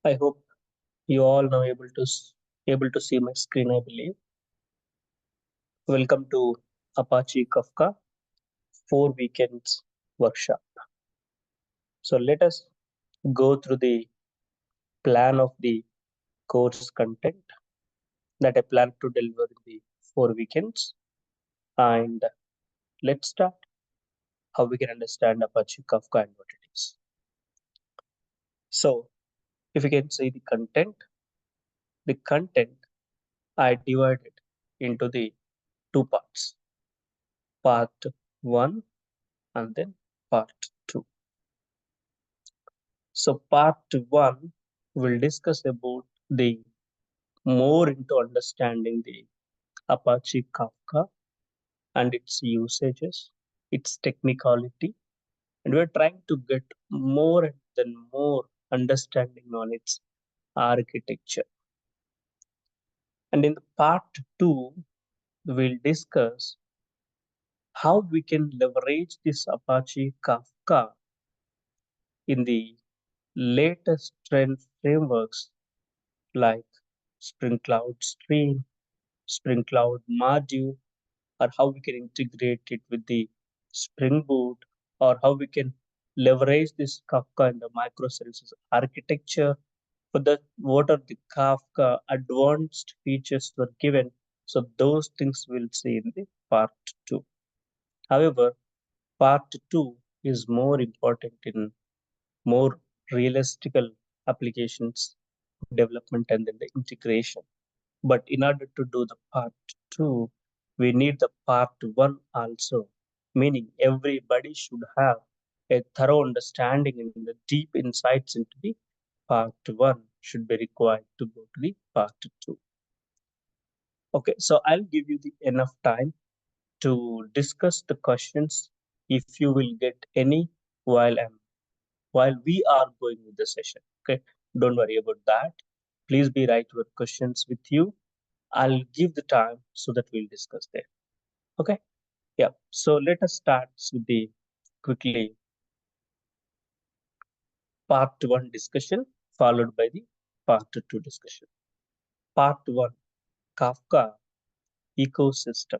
I hope you all now able to see my screen, I believe. Welcome to Apache Kafka 4 weekends workshop. So let us go through the plan of the course content that I plan to deliver in the 4 weekends. And let's start how we can understand Apache Kafka and what it is. So if you can see the content I divided into the two parts, part one and then part two. So part one will discuss about the more into understanding the Apache Kafka and its usages, its technicality, and we're trying to get more and more understanding on its architecture. And in the part two, we'll discuss how we can leverage this Apache Kafka in the latest trend frameworks like Spring Cloud Stream, Spring Cloud Module, or how we can integrate it with the Spring Boot, or how we can leverage this Kafka in the microservices architecture. For that, what are the Kafka advanced features were given? So those things we'll see in the part two. However, part two is more important in more realistical applications development and then the integration. But in order to do the part two, we need the part one also, meaning everybody should have a thorough understanding and the deep insights into the part one should be required to go to the part two. Okay, so I'll give you the enough time to discuss the questions if you will get any while I'm while we are going with the session. Okay, don't worry about that. Please be write your questions with you. I'll give the time so that we'll discuss there. Okay, yeah. So let us start with the quickly part one discussion followed by the part two discussion. Part one, Kafka ecosystem.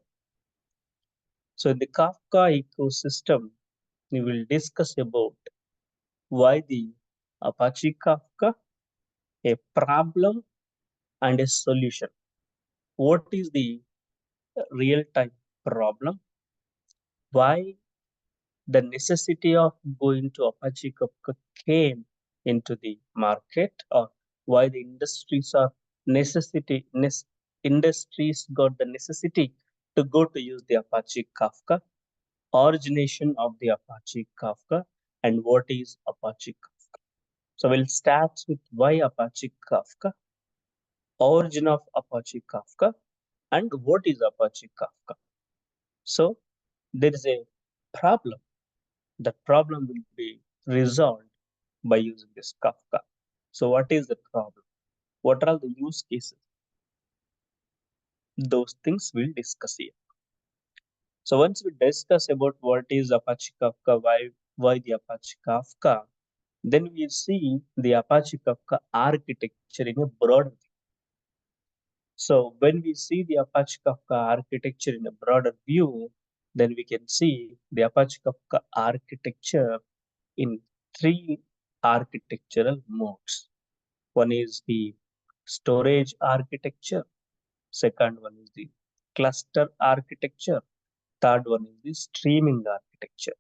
So in the Kafka ecosystem, we will discuss about why the Apache Kafka, a problem and a solution. What is the real-time problem? Why the necessity of going to Apache Kafka came into the market, or why the industries got the necessity to go to use the Apache Kafka, origination of the Apache Kafka, and what is Apache Kafka. So we'll start with why Apache Kafka, origin of Apache Kafka, and what is Apache Kafka. So there is a problem. That problem will be resolved by using this Kafka. So what is the problem? What are the use cases? Those things we'll discuss here. So once we discuss about what is Apache Kafka, why the Apache Kafka, then we see the Apache Kafka architecture in a broader view. So when we see the Apache Kafka architecture in a broader view, then we can see the Apache Kafka architecture in three architectural modes. One is the storage architecture, second one is the cluster architecture, third one is the streaming architecture.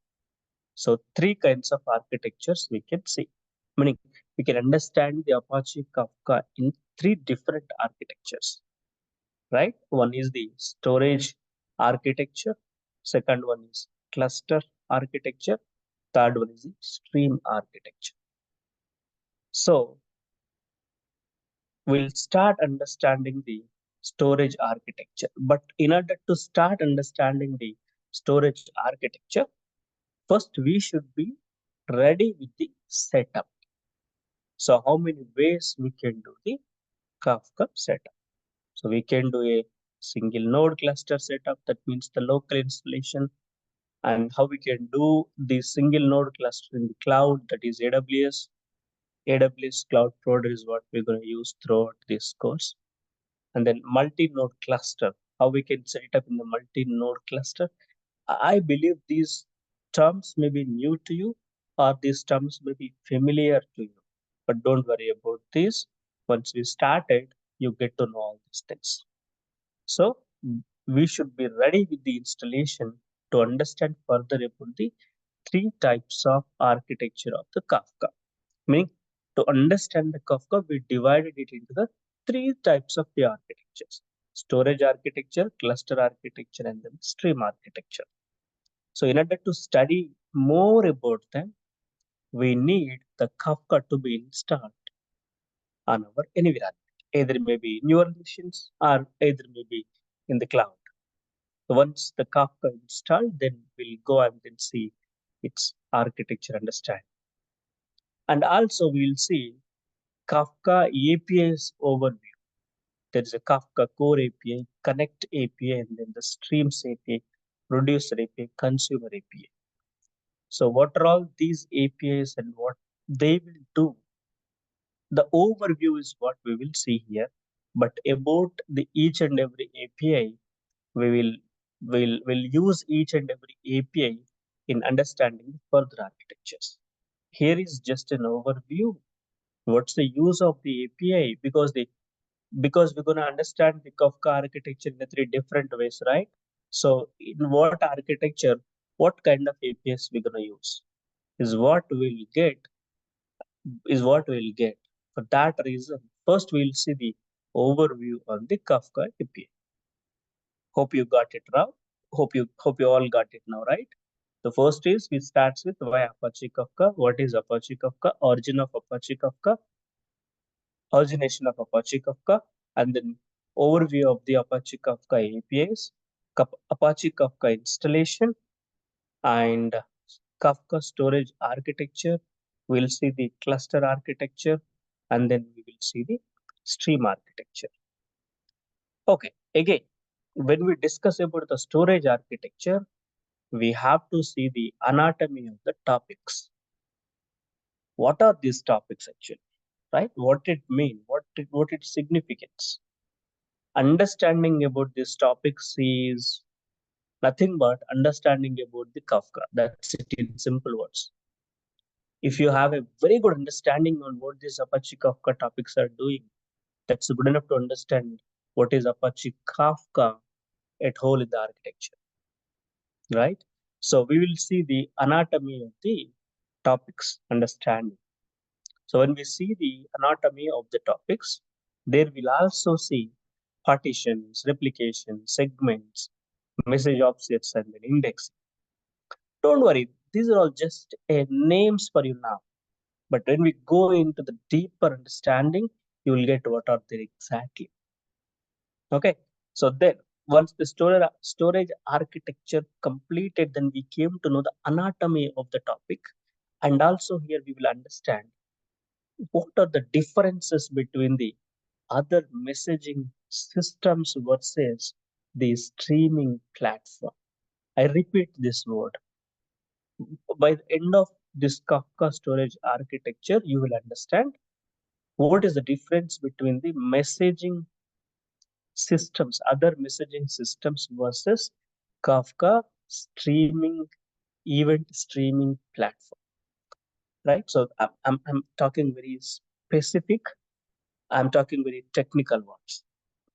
So three kinds of architectures we can see. Meaning we can understand the Apache Kafka in three different architectures, right? One is the storage architecture, second one is cluster architecture, third one is the stream architecture. So we'll start understanding the storage architecture. But in order to start understanding the storage architecture, first we should be ready with the setup. So how many ways we can do the Kafka setup? So we can do a single node cluster setup, that means the local installation, and how we can do the single node cluster in the cloud, that is AWS, AWS Cloud Provider is what we're going to use throughout this course. And then multi-node cluster, how we can set it up in the multi-node cluster. I believe these terms may be new to you or these terms may be familiar to you, but don't worry about this. Once we started, you get to know all these things. So we should be ready with the installation to understand further about the three types of architecture of the Kafka. Meaning, to understand the Kafka, we divided it into the three types of the architectures: storage architecture, cluster architecture, and then stream architecture. So, in order to study more about them, we need the Kafka to be installed on our environment. Either maybe in your machines or either maybe in the cloud. So once the Kafka installed, then we'll go and then see its architecture understand. And also we'll see Kafka APIs overview. There is a Kafka core API, connect API, and then the streams API, producer API, consumer API. So what are all these APIs and what they will do? The overview is what we will see here. But about the each and every API, we will use each and every API in understanding further architectures. Here is just an overview. What's the use of the API? Because we're going to understand the Kafka architecture in the three different ways, right? So in what architecture, what kind of APIs we're going to use is what we'll get. For that reason, first we'll see the overview on the Kafka API. Hope you got it now. Hope you all got it now, right? The first is we starts with why Apache Kafka. What is Apache Kafka? Origin of Apache Kafka, origination of Apache Kafka, and then overview of the Apache Kafka APIs, Apache Kafka installation, and Kafka storage architecture. We'll see the cluster architecture, and then we will see the stream architecture. Okay, again, when we discuss about the storage architecture, we have to see the anatomy of the topics. What are these topics actually? Right? What it mean? What its significance? Understanding about these topics is nothing but understanding about the Kafka. That's it in simple words. If you have a very good understanding on what these Apache Kafka topics are doing, that's good enough to understand what is Apache Kafka at whole in the architecture. Right? So we will see the anatomy of the topics understanding. So when we see the anatomy of the topics, there will also see partitions, replications, segments, message offsets, and then indexing. Don't worry, these are all just names for you now. But when we go into the deeper understanding, you will get what are they exactly. Okay. So then once the storage architecture completed, then we came to know the anatomy of the topic. And also here we will understand what are the differences between the other messaging systems versus the streaming platform. I repeat this word. By the end of this Kafka storage architecture, you will understand what is the difference between the messaging systems, other messaging systems versus Kafka streaming, event streaming platform. Right? So I'm talking very specific. I'm talking very technical words.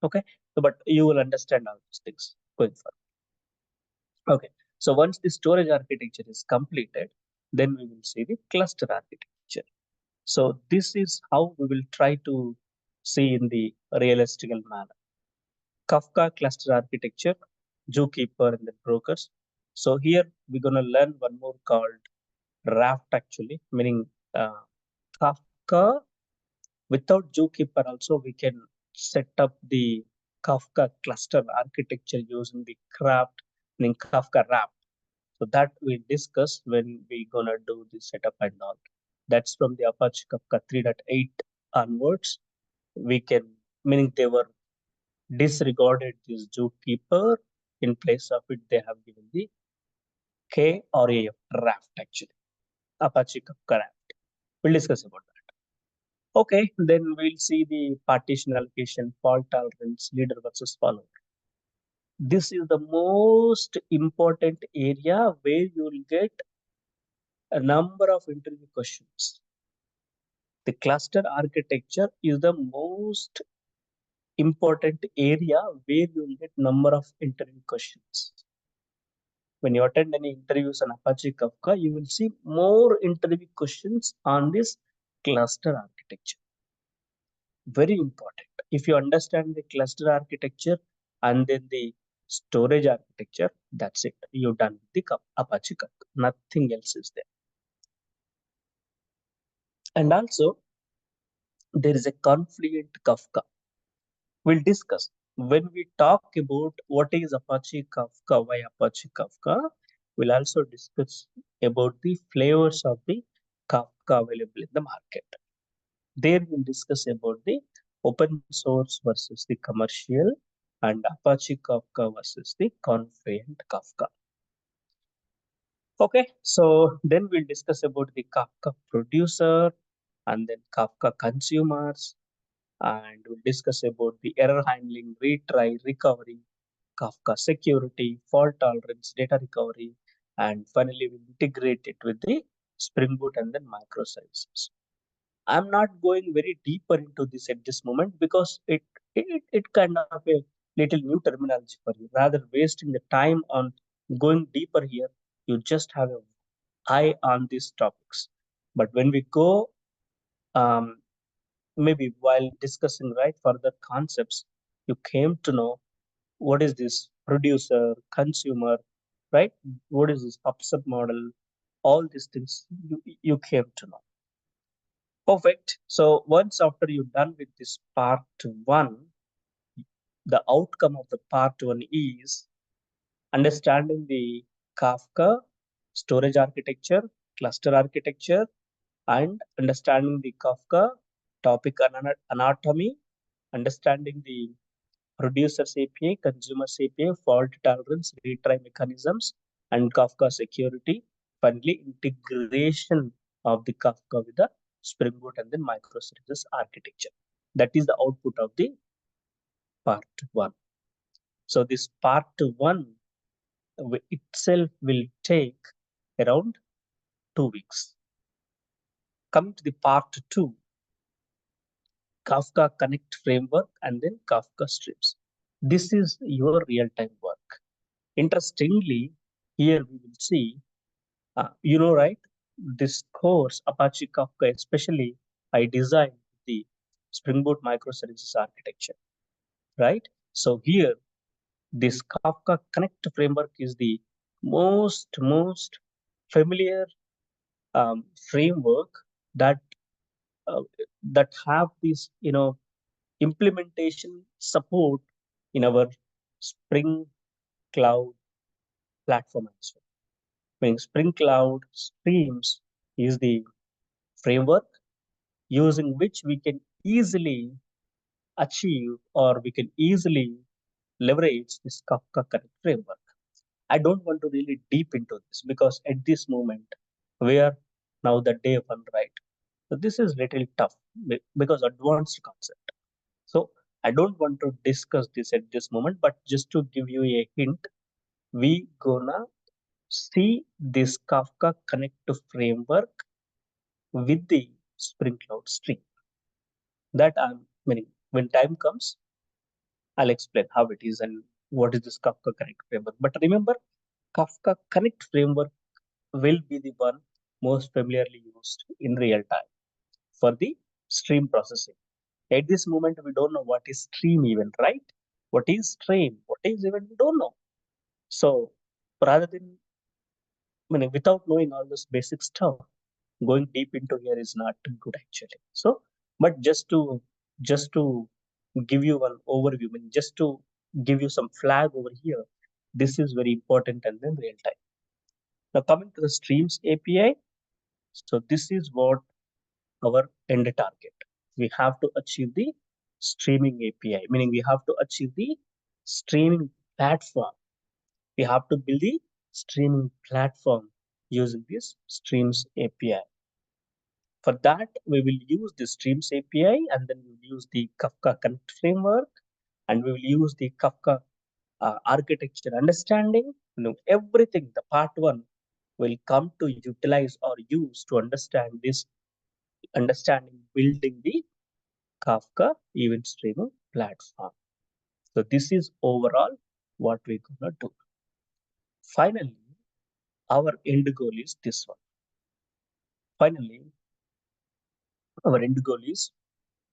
Okay. So, but you will understand all these things going forward. Okay. So once the storage architecture is completed, then we will see the cluster architecture. So this is how we will try to see in the realistical manner. Kafka cluster architecture, zookeeper, and then brokers. So here we're gonna learn one more called raft actually, meaning Kafka. Without zookeeper also we can set up the Kafka cluster architecture using the craft, meaning Kafka raft. So that we discuss when we gonna do the setup and all. That's from the Apache Kafka 3.8 onwards. We can, meaning they were disregarded this zookeeper. In place of it, they have given the K or A raft actually. Apache Kafka raft. We'll discuss about that. Okay, then we'll see the partition allocation, fault tolerance, leader versus follower. This is the most important area where you will get a number of interview questions. The cluster architecture is the most important area where you will get number of interview questions. When you attend any interviews on Apache Kafka, you will see more interview questions on this cluster architecture. Very important. If you understand the cluster architecture and then the storage architecture, that's it. You're done with the Apache Kafka. Nothing else is there. And also, there is a Confluent Kafka. We'll discuss when we talk about what is Apache Kafka, why Apache Kafka. We'll also discuss about the flavors of the Kafka available in the market. There we'll discuss about the open source versus the commercial and Apache Kafka versus the Confluent Kafka. Okay, so then we'll discuss about the Kafka producer and then Kafka consumers, and we'll discuss about the error handling, retry, recovery, Kafka security, fault tolerance, data recovery, and finally we'll integrate it with the Spring Boot and then microservices. I'm not going very deeper into this at this moment because it kind of a little new terminology for you. Rather wasting the time on going deeper here, you just have an eye on these topics. But when we go, um, maybe while discussing right further concepts, you came to know what is this producer, consumer, right? What is this upsub model? All these things you came to know. Perfect. So once after you're done with this part one, the outcome of the part one is understanding the Kafka storage architecture, cluster architecture, and understanding the Kafka topic anatomy, understanding the producers API, consumers API, fault tolerance, retry mechanisms, and Kafka security. Finally, integration of the Kafka with the Spring Boot and then microservices architecture. That is the output of the part one. So this part one itself will take around 2 weeks. Coming to the part two, Kafka Connect framework and then Kafka streams. This is your real-time work. Interestingly, here we will see, right, this course, Apache Kafka, especially, I designed the Spring Boot microservices architecture, right? So here, this Kafka Connect framework is the most familiar framework that uh, that have this, implementation support in our Spring Cloud platform as well. Meaning Spring Cloud Streams is the framework using which we can easily achieve or we can easily leverage this Kafka Connect framework. I don't want to really deep into this because at this moment we are now the day one, right? So this is little tough because advanced concept. So I don't want to discuss this at this moment, but just to give you a hint, we gonna see this Kafka Connect framework with the Spring Cloud Stream. That I'm meaning when time comes, I'll explain how it is and what is this Kafka Connect framework. But remember, Kafka Connect framework will be the one most familiarly used in real time for the stream processing. At this moment, we don't know what is stream even, right? What is stream? What is even? We don't know. So rather than, without knowing all this basic stuff, going deep into here is not good actually. So, but just to give you one overview, just to give you some flag over here, this is very important and then real time. Now coming to the streams API, so this is what our end target. We have to achieve the streaming API, meaning we have to achieve the streaming platform. We have to build the streaming platform using this streams API. For that, we will use the Streams API, and then we will use the Kafka Connect framework, and we will use the Kafka architecture understanding. Everything, the part one will come to utilize or use to understand this understanding building the Kafka event streaming platform. So this is overall what we're gonna do. Finally, our end goal is this one. Finally, our end goal is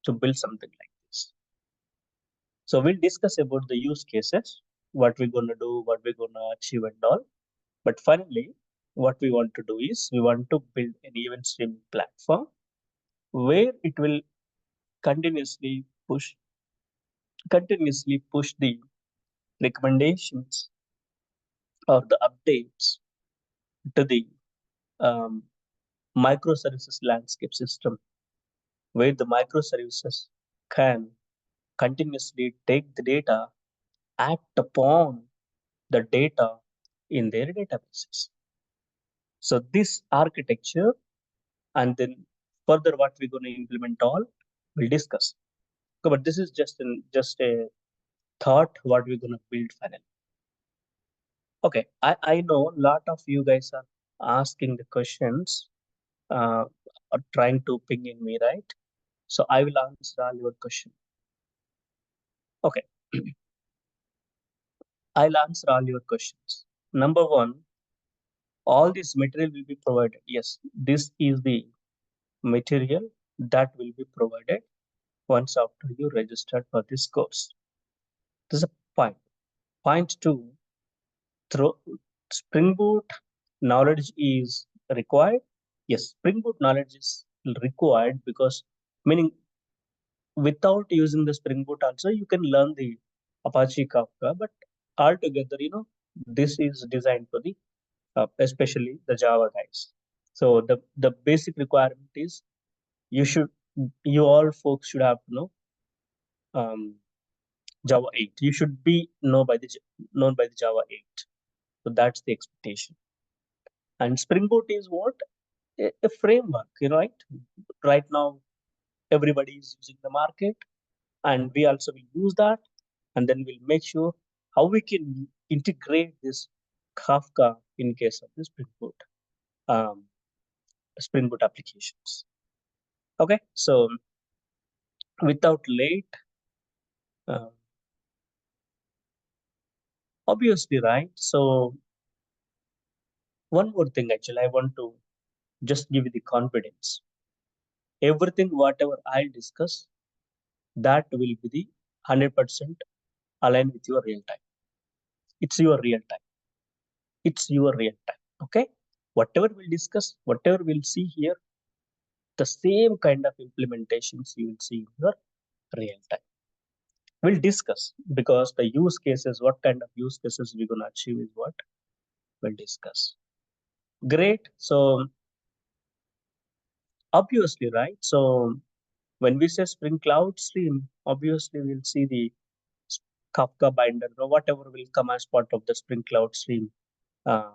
to build something like this. So we'll discuss about the use cases, what we're gonna do, what we're gonna achieve and all. But finally, what we want to do is we want to build an event streaming platform where it will continuously push the recommendations or the updates to the um, microservices landscape system, where the microservices can continuously take the data, act upon the data in their databases. So this architecture, and then further what we're going to implement all, we'll discuss. Okay, but this is just a thought what we're going to build finally. Okay, I know a lot of you guys are asking the questions, or trying to ping in me, right? So I will answer all your question. Okay, I'll answer all your questions. Number one, all this material will be provided. Yes, this is the material that will be provided once after you registered for this course. This is a point. Point two, through Spring Boot knowledge is required. Yes, Spring Boot knowledge is required because meaning without using the Spring Boot also you can learn the Apache Kafka, but altogether, this is designed for the especially the Java guys. So the basic requirement is you should you all folks should have to know um, Java 8. You should be known by the Java 8. So that's the expectation. And Spring Boot is what? A framework, right? Right now, everybody is using the market, and we also will use that, and then we'll make sure how we can integrate this Kafka in case of the um, Spring Boot applications. Okay, so without late, uh, obviously, right? So one more thing, actually, I want to just give you the confidence. Everything, whatever I discuss, that will be the 100% aligned with your real time. It's your real time. It's your real time. Okay. Whatever we'll discuss, whatever we'll see here, the same kind of implementations you will see in your real time. We'll discuss because the use cases, what kind of use cases we're going to achieve is what we'll discuss. Great. So obviously, right? So when we say Spring Cloud Stream, obviously we'll see the Kafka binder or whatever will come as part of the Spring Cloud Stream, uh,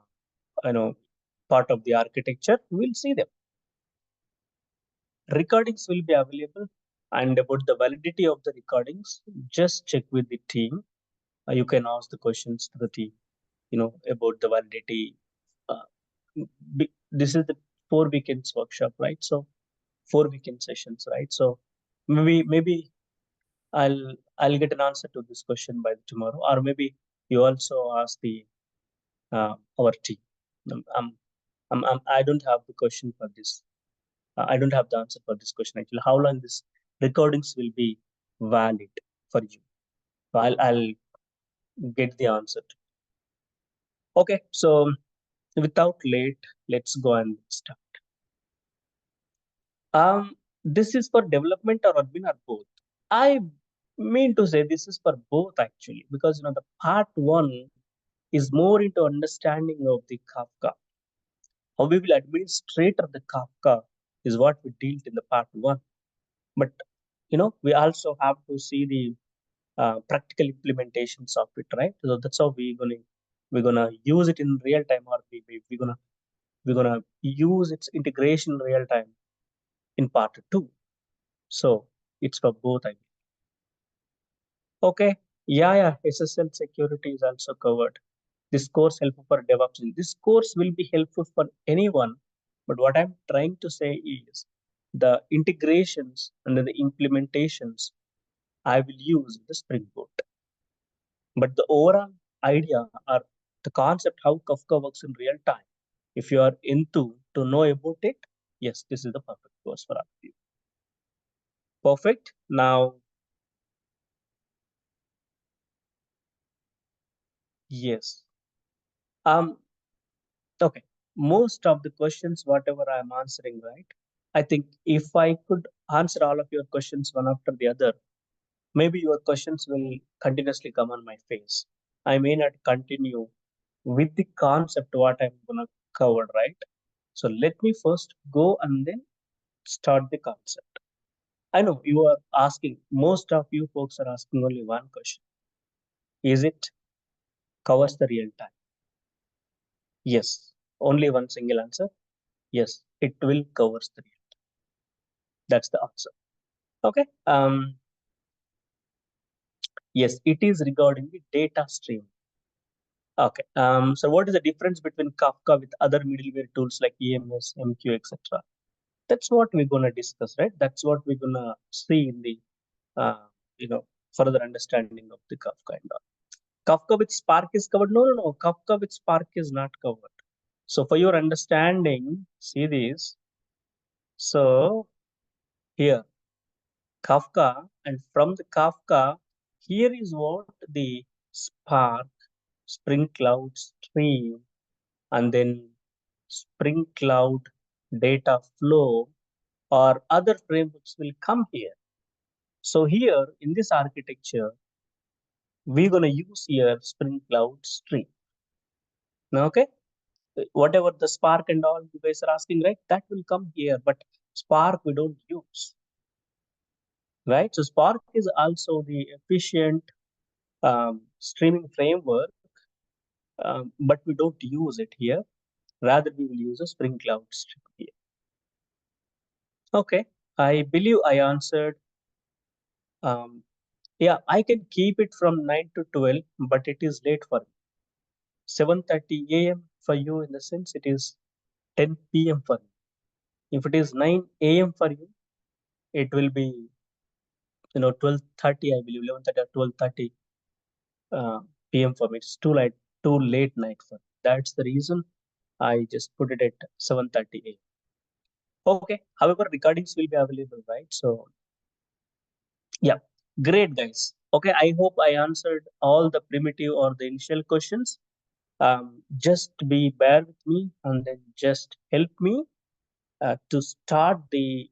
you know, part of the architecture. We'll see them. Recordings will be available, and about the validity of the recordings, just check with the team. You can ask the questions to the team, about the validity. Uh, this is the 4 weekends workshop, right? So 4 weekend sessions, right? So maybe I'll get an answer to this question by tomorrow, or maybe you also ask the our team. I don't have the question for this. I don't have the answer for this question actually. How long this recordings will be valid for you? So I'll get the answer. Okay, so without late, let's go and start. This is for development or admin or both. I mean to say this is for both actually, because the part one is more into understanding of the Kafka. How we will administrate the Kafka is what we dealt in the part one. But we also have to see the practical implementations of it, right? So that's how we're gonna use it in real time, or we're gonna use its integration in real time in part 2. So it's for both. Okay. Yeah. SSL security is also covered. This course helpful for DevOps. This course will be helpful for anyone. But what I'm trying to say is the integrations and then the implementations I will use the Spring Boot. But the overall idea or the concept how Kafka works in real time, if you are into to know about it, yes, this is the perfect course for all of you. Perfect. Now, yes. Um, okay. Most of the questions, whatever I'm answering, right? I think if I could answer all of your questions one after the other, maybe your questions will continuously come on my face. I may not continue with the concept what I'm gonna cover, right? So let me first go and then start the concept. I know you are asking, most of you folks are asking only one question. Is it covers the real time? Yes. Only one single answer. Yes, it will covers the real. That's the answer. Okay. Yes, it is regarding the data stream. Okay. So what is the difference between Kafka with other middleware tools like EMS, MQ, etc.? That's what we're gonna discuss, right? That's what we're gonna see in the uh, you know further understanding of the Kafka and all. Kafka with Spark is covered. No. Kafka with Spark is not covered. So for your understanding, see this. So here Kafka, and from the Kafka, here is what the Spark, Spring Cloud Stream, and then Spring Cloud Data Flow or other frameworks will come here. So here in this architecture, we're gonna use here Spring Cloud Stream. Now, okay, whatever the Spark and all you guys are asking, right? That will come here, but Spark we don't use, right? So Spark is also the efficient streaming framework, but we don't use it here. Rather, we will use a Spring Cloud stream here. Okay, I believe I answered. Um, yeah, I can keep it from 9 to 12, but it is late for me. 7:30 a.m. for you in the sense it is 10 p.m. for me. If it is 9 a.m. for you, it will be 12:30. I believe 11:30 or 12:30 p.m. for me. It's too late night for me. That's the reason I just put it at 7:30 a.m. Okay. However, recordings will be available, right? So yeah, great guys. Okay, I hope I answered all the primitive or the initial questions. Just be bear with me and then just help me to start the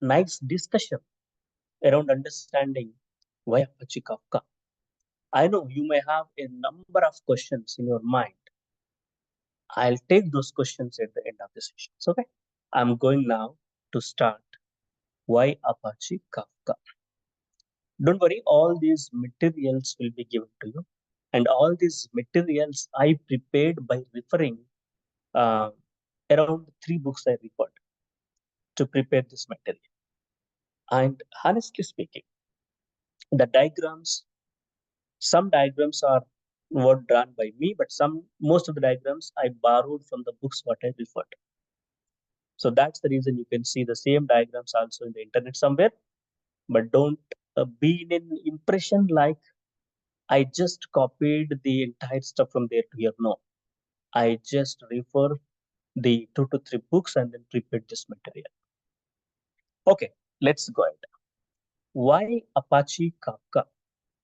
nice discussion around understanding why Apache Kafka. I know you may have a number of questions in your mind. I'll take those questions at the end of the session. Okay, I'm going now to start why Apache Kafka. Don't worry, all these materials will be given to you, and all these materials I prepared by referring uh, around 3 books I referred to prepare this material. And honestly speaking, the diagrams, some diagrams are were drawn by me, but most of the diagrams I borrowed from the books what I referred. So that's the reason you can see the same diagrams also in the internet somewhere. But don't be in an impression like I just copied the entire stuff from there to here. No, I just refer the 2 to 3 books and then prepared this material. Okay, let's go ahead. Why Apache Kafka?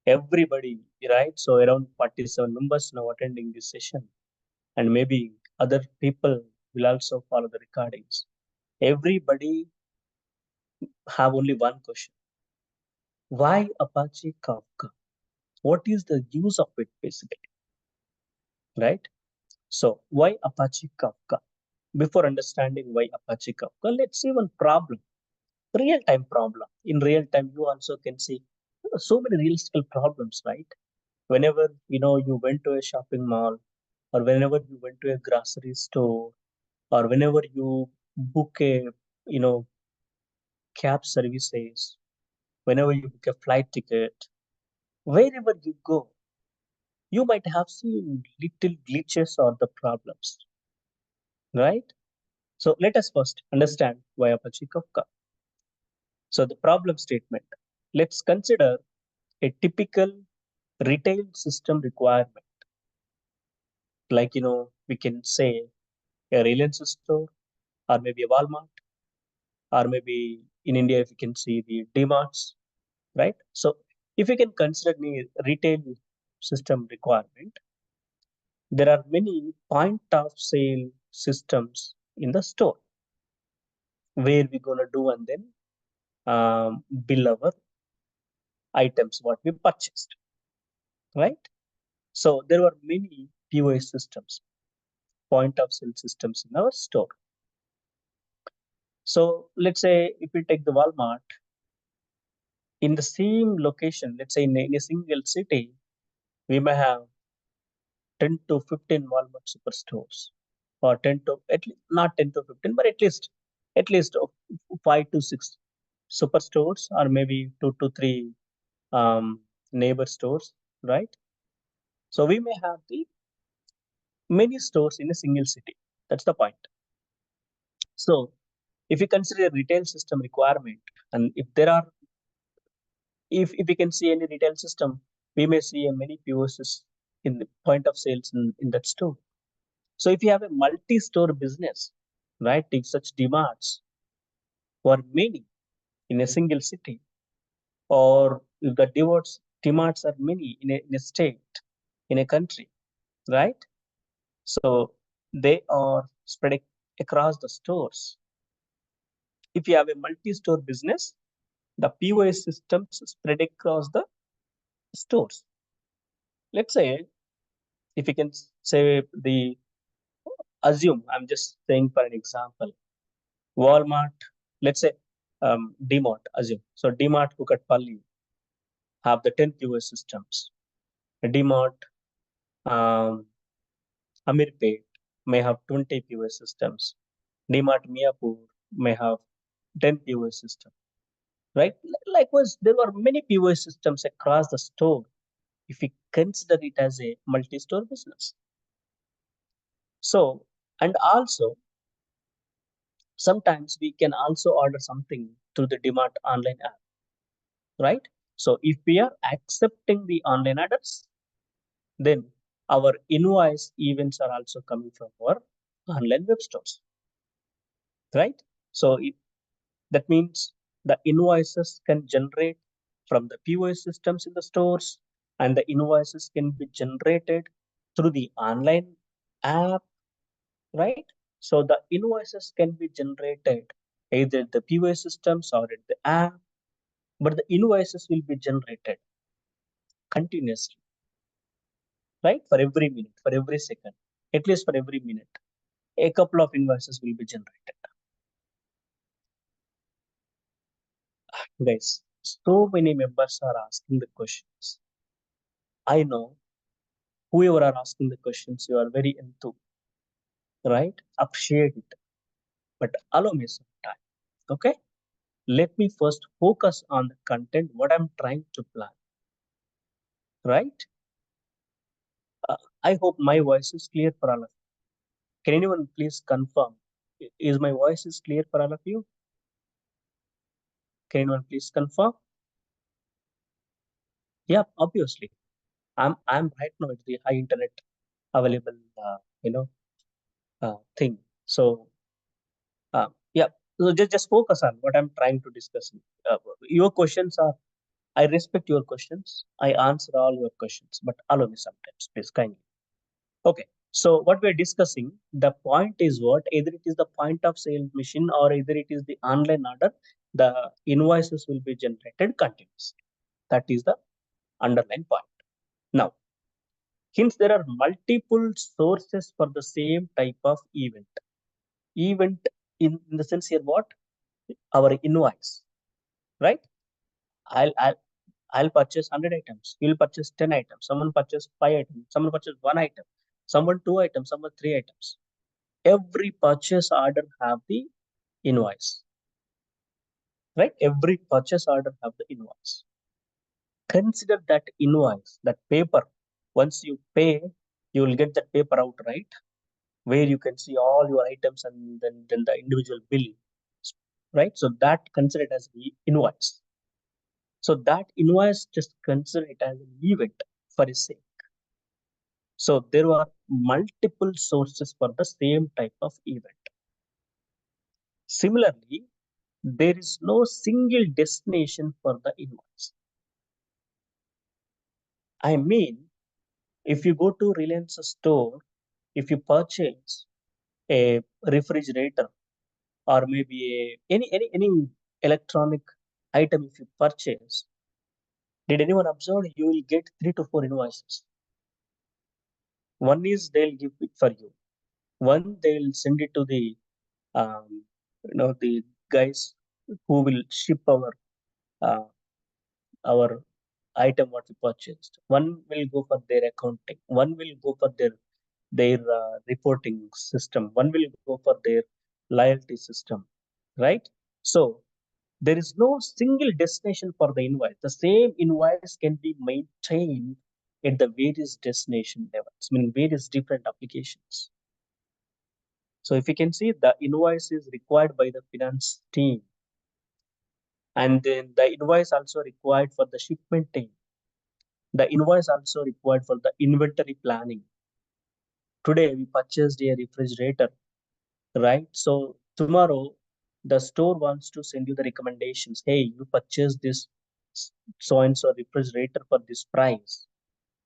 Everybody, right? So around 47 members now attending this session, and maybe other people will also follow the recordings. Everybody have only one question. Why Apache Kafka? What is the use of it basically, right? So why Apache Kafka? Before understanding why Apache Kafka, let's see one problem, real-time problem. In real time, you also can see so many realistic problems, right? Whenever you went to a shopping mall, or whenever you went to a grocery store, or whenever you book a you know, cab services, whenever you book a flight ticket, wherever you go, you might have seen little glitches or the problems, right? So let us first understand why Apache Kafka. So the problem statement. Let's consider a typical retail system requirement. Like, we can say a Reliance store or maybe a Walmart or maybe in India, if you can see the DMarts, right? So if you can consider the retail system requirement, there are many point of sale systems in the store where we're going to do and then bill our items what we purchased, right? So there were many POS systems, point of sale systems in our store. So let's say if we take the Walmart in the same location, let's say in a single city, we may have 10 to 15 Walmart superstores, or 10 to at least not 10 to 15, but at least 5 to 6 superstores, or maybe 2 to 3 neighbor stores, right? So we may have the many stores in a single city. That's the point. So if you consider a retail system requirement, and if we can see any retail system, we may see a many POSs in the point of sales in that store. So if you have a multi-store business, right, if such demands were many in a single city, or if the demands are many in a state, in a country, right? So they are spread across the stores. If you have a multi-store business, the POS systems spread across the stores. Let's say, if you can say I'm just saying for an example, Walmart, let's say DMart, assume. So DMart Kukatpalli have the 10 POS systems. DMart um, Amirpet may have 20 POS systems. DMart Miapur may have 10 POS systems, right? Likewise, there were many POS systems across the store if we consider it as a multi-store business. So, and also, sometimes we can also order something through the DMart online app, right? So if we are accepting the online orders, then our invoice events are also coming from our online web stores, right? So that means the invoices can generate from the POS systems in the stores, and the invoices can be generated through the online app, right? So the invoices can be generated either the POS systems or at the app, but the invoices will be generated continuously, right? For every minute, for every second, at least for every minute, a couple of invoices will be generated. Guys, so many members are asking the questions. I know whoever are asking the questions, you are very enthused, right? Appreciate it. But allow me some time. Okay? Let me first focus on the content, what I'm trying to plan, right? Uh, I hope my voice is clear for all of you. Can anyone please confirm? Is my voice is clear for all of you? Can anyone please confirm? Yeah, obviously. I'm right now at the high internet available, thing. So yeah, so just focus on what I'm trying to discuss. Your questions are, I respect your questions. I answer all your questions, but allow me sometimes, please, kindly. Okay. So what we're discussing, the point is what? Either it is the point of sale machine or either it is the online order, the invoices will be generated continuously. That is the underlying point. Now, hence there are multiple sources for the same type of event. Event in the sense here what? Our invoice, right? I'll I'll I'll purchase 100 items. You'll purchase 10 items. Someone purchase 5 items. Someone purchase one item. Someone 2 items. Someone 3 items. Every purchase order have the invoice. right? Every purchase order have the invoice. Consider that invoice, that paper. Once you pay, you will get that paper out, right? Where you can see all your items and then the individual bill, right? So that consider it as the invoice. So that invoice just consider it as an event for a sake. So there are multiple sources for the same type of event. Similarly, there is no single destination for the invoice. I mean, if you go to Reliance store, if you purchase a refrigerator or maybe any electronic item, if you purchase, did anyone observe you will get 3 to 4 invoices? One is they'll give it for you. One they'll send it to the the guys who will ship uh, our item what we purchased. One will go for their accounting. One will go for their reporting system. One will go for their loyalty system, right? So there is no single destination for the invoice. The same invoice can be maintained at the various destination levels, meaning various different applications. So if you can see, the invoice is required by the finance team, and then the invoice also required for the shipment team. The invoice also required for the inventory planning. Today we purchased a refrigerator, right? So tomorrow the store wants to send you the recommendations. Hey, you purchased this so and so refrigerator for this price.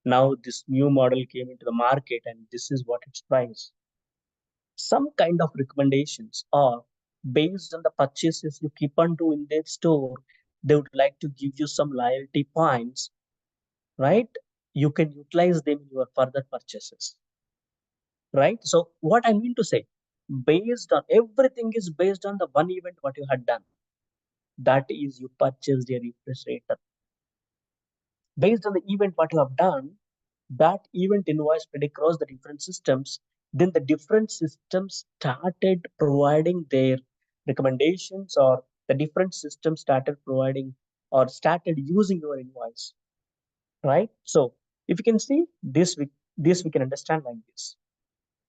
Now this new model came into the market and this is what its price. Some kind of recommendations, or based on the purchases you keep on doing in their store, they would like to give you some loyalty points, right? You can utilize them in your further purchases, right? So what I mean to say, based on everything is based on the one event what you had done, that is you purchased a refrigerator. Based on the event what you have done, that event invoice spread across the different systems. Then the different systems started providing their recommendations, or the different systems started providing or started using your invoice, right? So if you can see this, we can understand like this.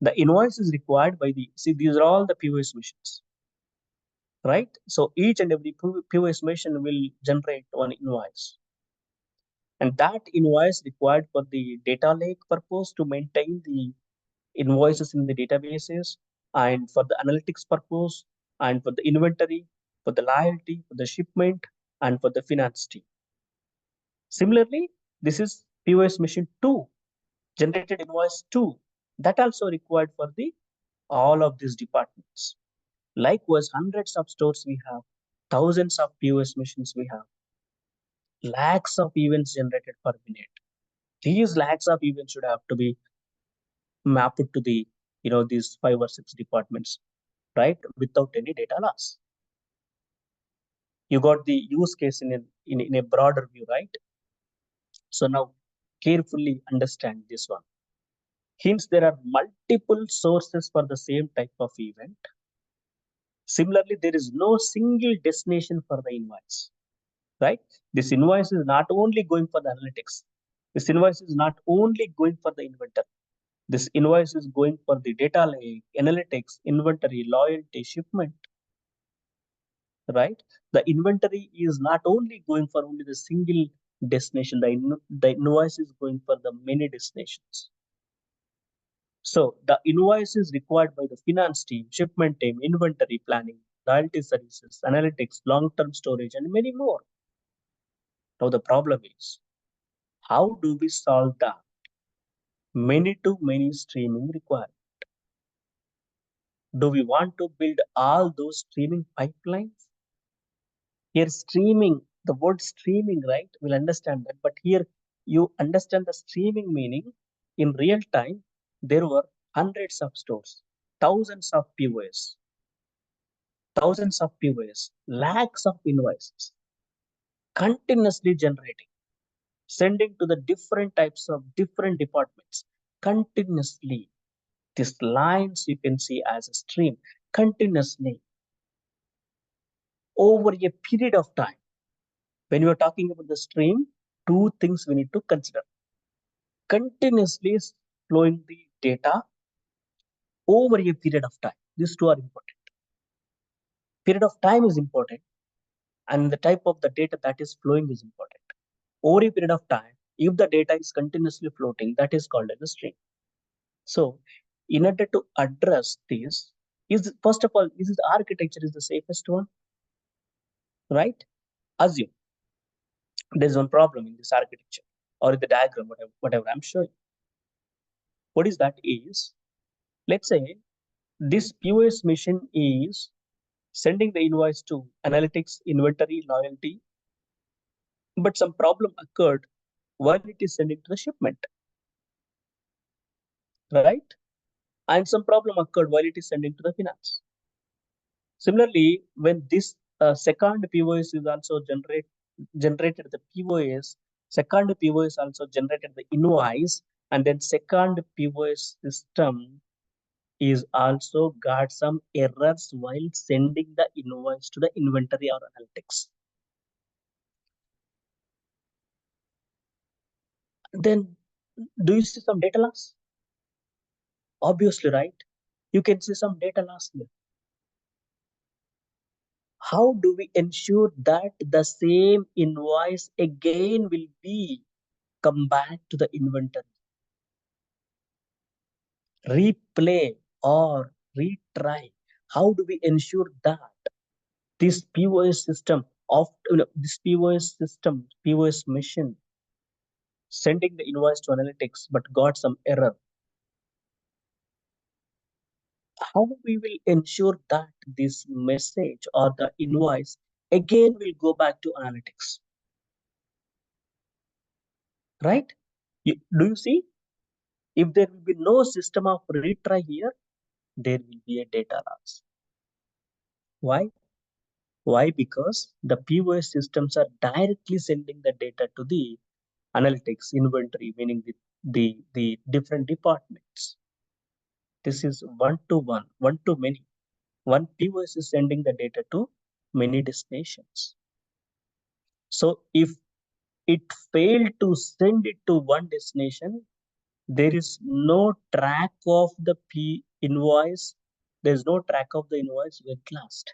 The invoice is required by the, see, these are all the POS machines, right? So each and every POS machine will generate one invoice, and that invoice required for the data lake purpose to maintain the invoices in the databases, and for the analytics purpose, and for the inventory, for the loyalty, for the shipment, and for the finance team. Similarly, this is POS machine 2, generated invoice 2, that also required for the all of these departments. Likewise, hundreds of stores we have, thousands of POS machines we have, lakhs of events generated per minute. These lakhs of events should have to be mapped to the these 5 or 6 departments, right? Without any data loss. You got the use case in a broader view, right? So now carefully understand this one. Hence, there are multiple sources for the same type of event. Similarly, there is no single destination for the invoice, right? This invoice is not only going for the analytics. This invoice is not only going for the inventory. This invoice is going for the data lake, analytics, inventory, loyalty, shipment, right? The inventory is not only going for only the single destination. The invoice is going for the many destinations. So the invoice is required by the finance team, shipment team, inventory planning, loyalty services, analytics, long-term storage, and many more. Now the problem is, how do we solve that? Many to many streaming required. Do we want to build all those streaming pipelines? Here, streaming, the word streaming, right? We'll understand that. But here, you understand the streaming meaning. In real time, there were hundreds of stores, thousands of POS, lakhs of invoices, continuously generating, sending to the different types of different departments, continuously. These lines you can see as a stream, continuously. over a period of time. When you are talking about the stream, two things we need to consider. Continuously flowing the data over a period of time. These two are important. Period of time is important, and the type of the data that is flowing is important. Over a period of time, if the data is continuously floating, that is called as a stream. So, in order to address this, is first of all, this is architecture is the safest one, right? Assume there's one problem in this architecture or in the diagram, whatever I'm showing. What is that is, let's say this POS machine is sending the invoice to analytics, inventory, loyalty, but some problem occurred while it is sending to the shipment, right? And some problem occurred while it is sending to the finance. Similarly, when this second POS is also generated the POS, second POS also generated the invoice, and then second POS system is also got some errors while sending the invoice to the inventory or analytics. Then do you see some data loss? Obviously, right? You can see some data loss here. How do we ensure that the same invoice again will be come back to the inventory? Replay or retry. How do we ensure that this POS system of this POS system, POS machine sending the invoice to analytics but got some error? How we will ensure that this message or the invoice again will go back to analytics, right? Do you see? If there will be no system of retry here, there will be a data loss. Why? Why? Because the POS systems are directly sending the data to the analytics inventory, meaning the different departments. This is one-to-one, one-to-many. One POS is sending the data to many destinations. So if it failed to send it to one destination, there is no track of the invoice. There is no track of the invoice at last.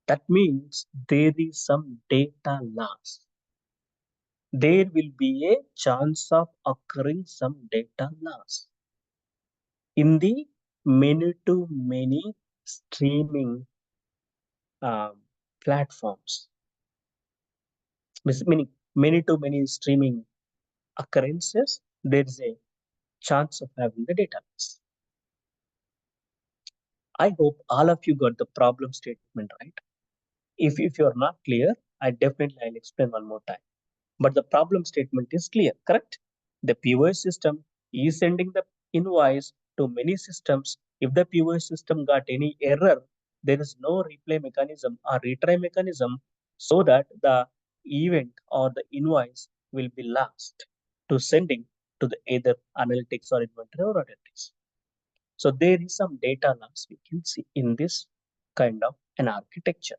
That means there is some data loss. There will be a chance of occurring some data loss in the many-to-many streaming platforms. Meaning many-to-many streaming occurrences, there is a chance of having the data loss. I hope all of you got the problem statement right. If you're not clear, I'll explain one more time. But the problem statement is clear, correct? The POS system is sending the invoice to many systems. If the POS system got any error, there is no replay mechanism or retry mechanism so that the event or the invoice will be lost to sending to the either analytics or inventory or analytics. So there is some data loss we can see in this kind of an architecture.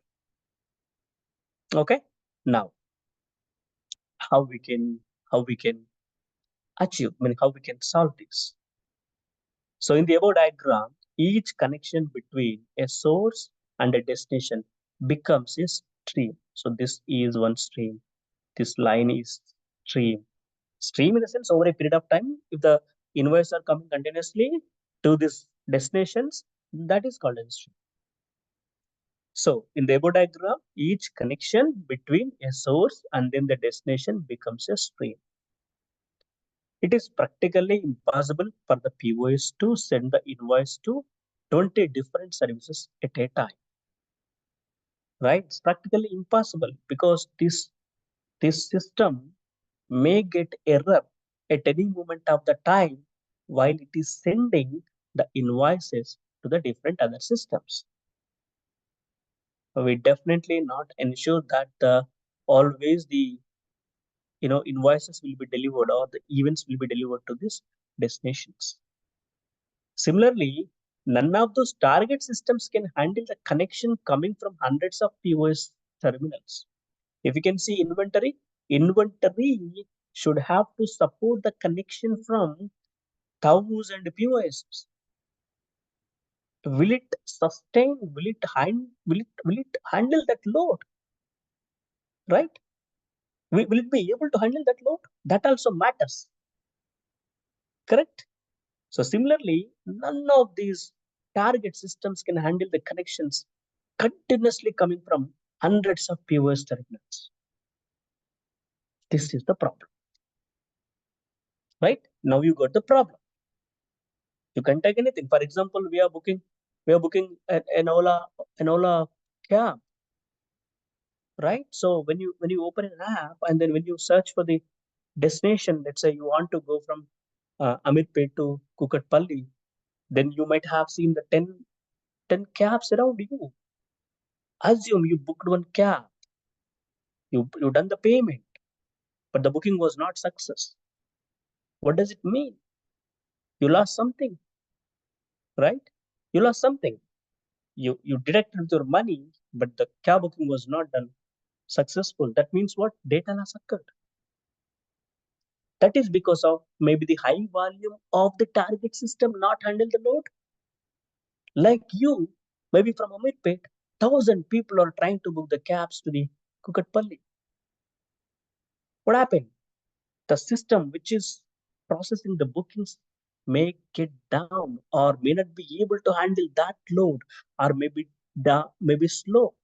Okay. Now, how we can how we can achieve, I mean, how we can solve this. So in the above diagram, each connection between a source and a destination becomes a stream. So this is one stream. This line is stream. Stream in the sense over a period of time, if the invoices are coming continuously to these destinations, that is called a stream. So in the above diagram, each connection between a source and then the destination becomes a stream. It is practically impossible for the POS to send the invoice to 20 different services at a time. Right? It's practically impossible because this system may get error at any moment of the time while it is sending the invoices to the different other systems. We definitely not ensure that always the invoices will be delivered or the events will be delivered to these destinations. Similarly, None of those target systems can handle the connection coming from hundreds of POS terminals. If you can see inventory should have to support the connection from thousand POSs. Will it sustain? Will it handle that load? Right? Will it be able to handle that load? That also matters. Correct? So similarly, none of these target systems can handle the connections continuously coming from hundreds of POS terminals. This is the problem. Right? Now you got the problem. You can take anything. For example, we are booking an Ola cab, right? So when you open an app and then when you search for the destination, let's say you want to go from Amirpet to Kukatpalli, then you might have seen the 10 cabs around you. Assume you booked one cab, you done the payment, but the booking was not success. What does it mean? You lost something, right? You lost something. You deducted your money, but the cab booking was not done successful. That means what? Data loss occurred. That is because of maybe the high volume of the target system not handle the load. Like you, maybe from Amirpet, 1,000 people are trying to book the cabs to the Kukatpalli. What happened? The system which is processing the bookings may get down or may not be able to handle that load or maybe slow.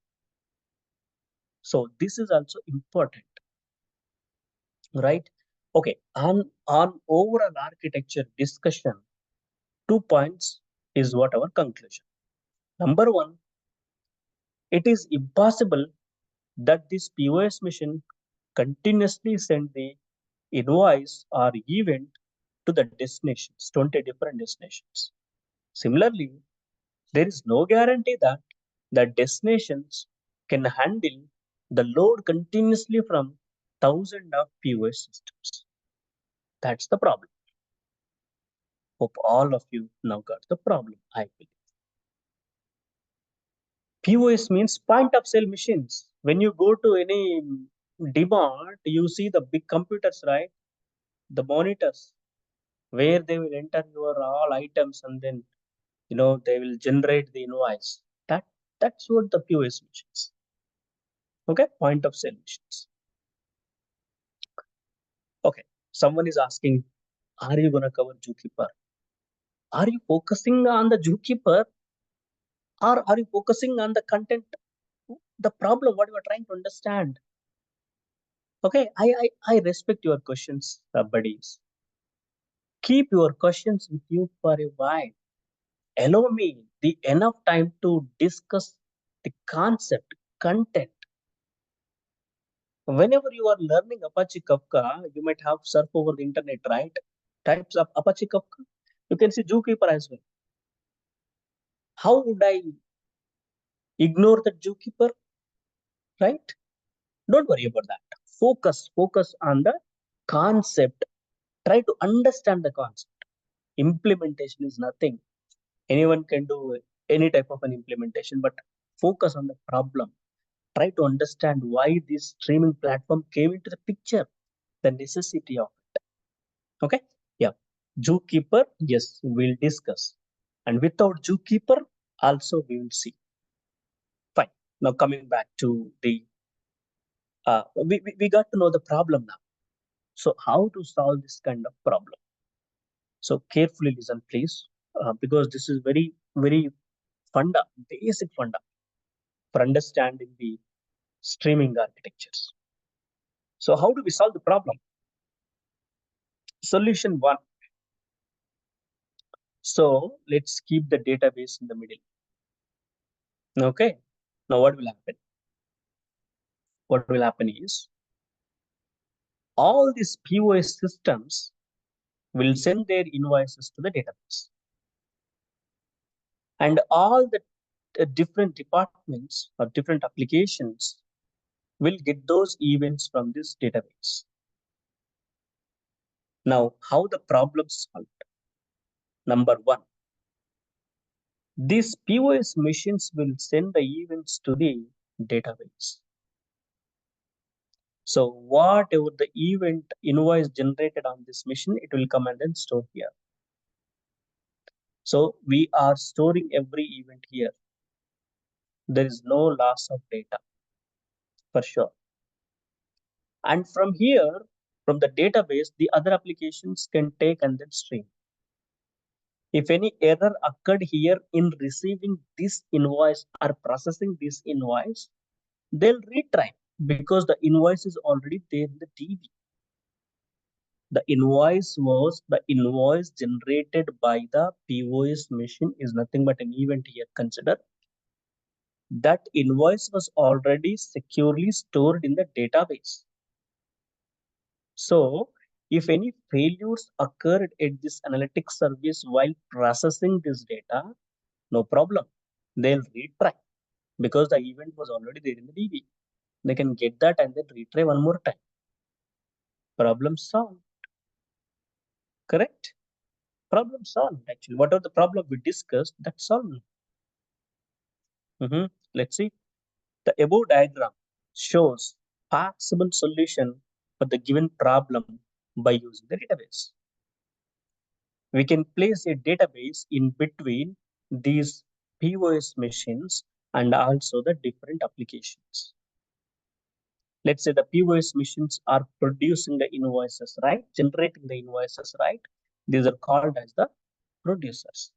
So this is also important, right? Okay, on overall architecture discussion, 2 points is what our conclusion. Number one, it is impossible that this POS machine continuously send the invoice or event to the destinations, 20 different destinations. Similarly, there is no guarantee that the destinations can handle the load continuously from thousands of POS systems. That's the problem. Hope all of you now got the problem, I believe. POS means point of sale machines. When you go to any demand, you see the big computers, right? The monitors where they will enter your all items and then they will generate the invoice. That's what the POS machines. Okay, point of sale machines. Okay, someone is asking, are you gonna cover zookeeper? Are you focusing on the zookeeper or are you focusing on the content? The problem, what you are trying to understand. Okay, I respect your questions, buddies. Keep your questions with you for a while. Allow me the enough time to discuss the concept, content. Whenever you are learning Apache Kafka, you might have surf over the internet, right? Types of Apache Kafka. You can see zookeeper as well. How would I ignore the zookeeper, right? Don't worry about that. Focus on the concept. Try to understand the concept. Implementation is nothing. Anyone can do any type of an implementation, but focus on the problem. Try to understand why this streaming platform came into the picture, the necessity of it. Okay? Yeah. Zookeeper, yes, we'll discuss. And without zookeeper, also we will see. Fine. Now coming back to the we got to know the problem now. So how to solve this kind of problem? So carefully listen, please, because this is very, very basic funda for understanding the streaming architectures. So how do we solve the problem? Solution one. So let's keep the database in the middle. Okay. Now what will happen? What will happen is all these POS systems will send their invoices to the database. And all the different departments or different applications will get those events from this database. Now, how the problem solved? Number one, These POS machines will send the events to the database. So whatever the event invoice generated on this machine, it will come and then store here. So we are storing every event here. There is no loss of data for sure. And from here, from the database, the other applications can take and then stream. If any error occurred here in receiving this invoice or processing this invoice, they'll retry because the invoice is already there in the DB. The invoice generated by the POS machine is nothing but an event here. Consider that invoice was already securely stored in the database. So if any failures occurred at this analytics service while processing this data, no problem. They'll retry because the event was already there in the DB. They can get that and then retry one more time. Problem solved. Correct? Problem solved actually. Whatever the problem we discussed, that's solved. Let's see. The above diagram shows possible solution for the given problem by using the database. We can place a database in between these POS machines and also the different applications. Let's say the POS machines are producing the invoices, right? Generating the invoices, right? These are called as the producers.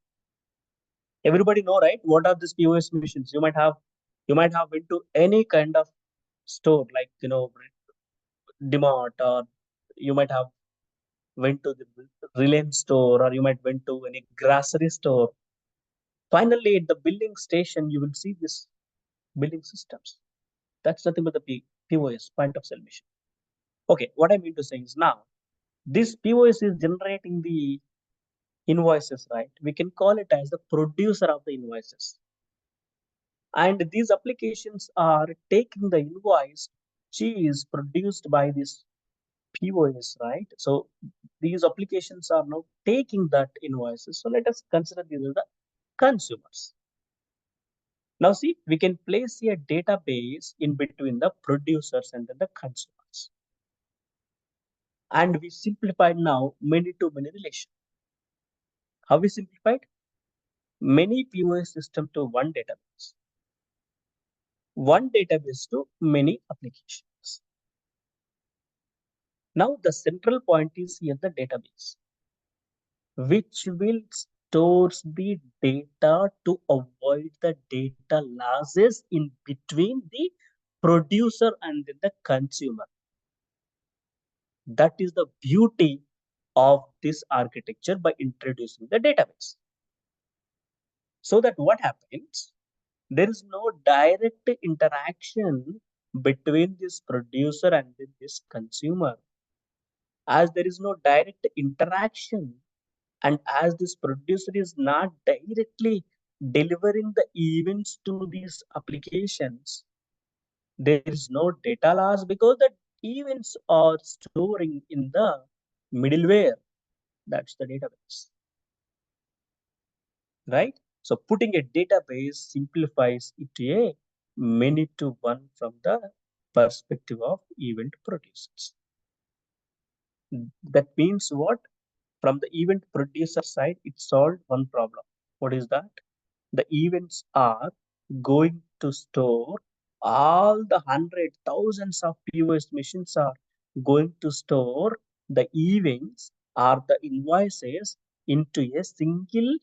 Everybody know, right? What are these POS machines? You might have been to any kind of store like DMart, or you might have went to the Reliance store, or you might went to any grocery store. Finally, at the billing station, you will see this billing systems. That's nothing but the POS, point of sale machine. Okay, what I mean to say is now this POS is generating the invoices, right? We can call it as the producer of the invoices. And these applications are taking the invoice which is produced by this POS, right? So these applications are now taking that invoices. So let us consider these as the consumers. Now see, we can place a database in between the producers and then the consumers. And we simplified now many-to-many relation. How we simplified? Many POS system to one database to many applications. Now the central point is here the database, which will stores the data to avoid the data losses in between the producer and the consumer. That is the beauty of this architecture by introducing the database. So that what happens? There is no direct interaction between this producer and this consumer. As there is no direct interaction, and as this producer is not directly delivering the events to these applications, there is no data loss because the events are storing in the middleware. That's the database, right? So putting a database simplifies it to a many to one from the perspective of event producers. That means what? From the event producer side, it solved one problem. What is that? The events are going to store all the hundred thousands of POS machines are going to store the events or the invoices into a single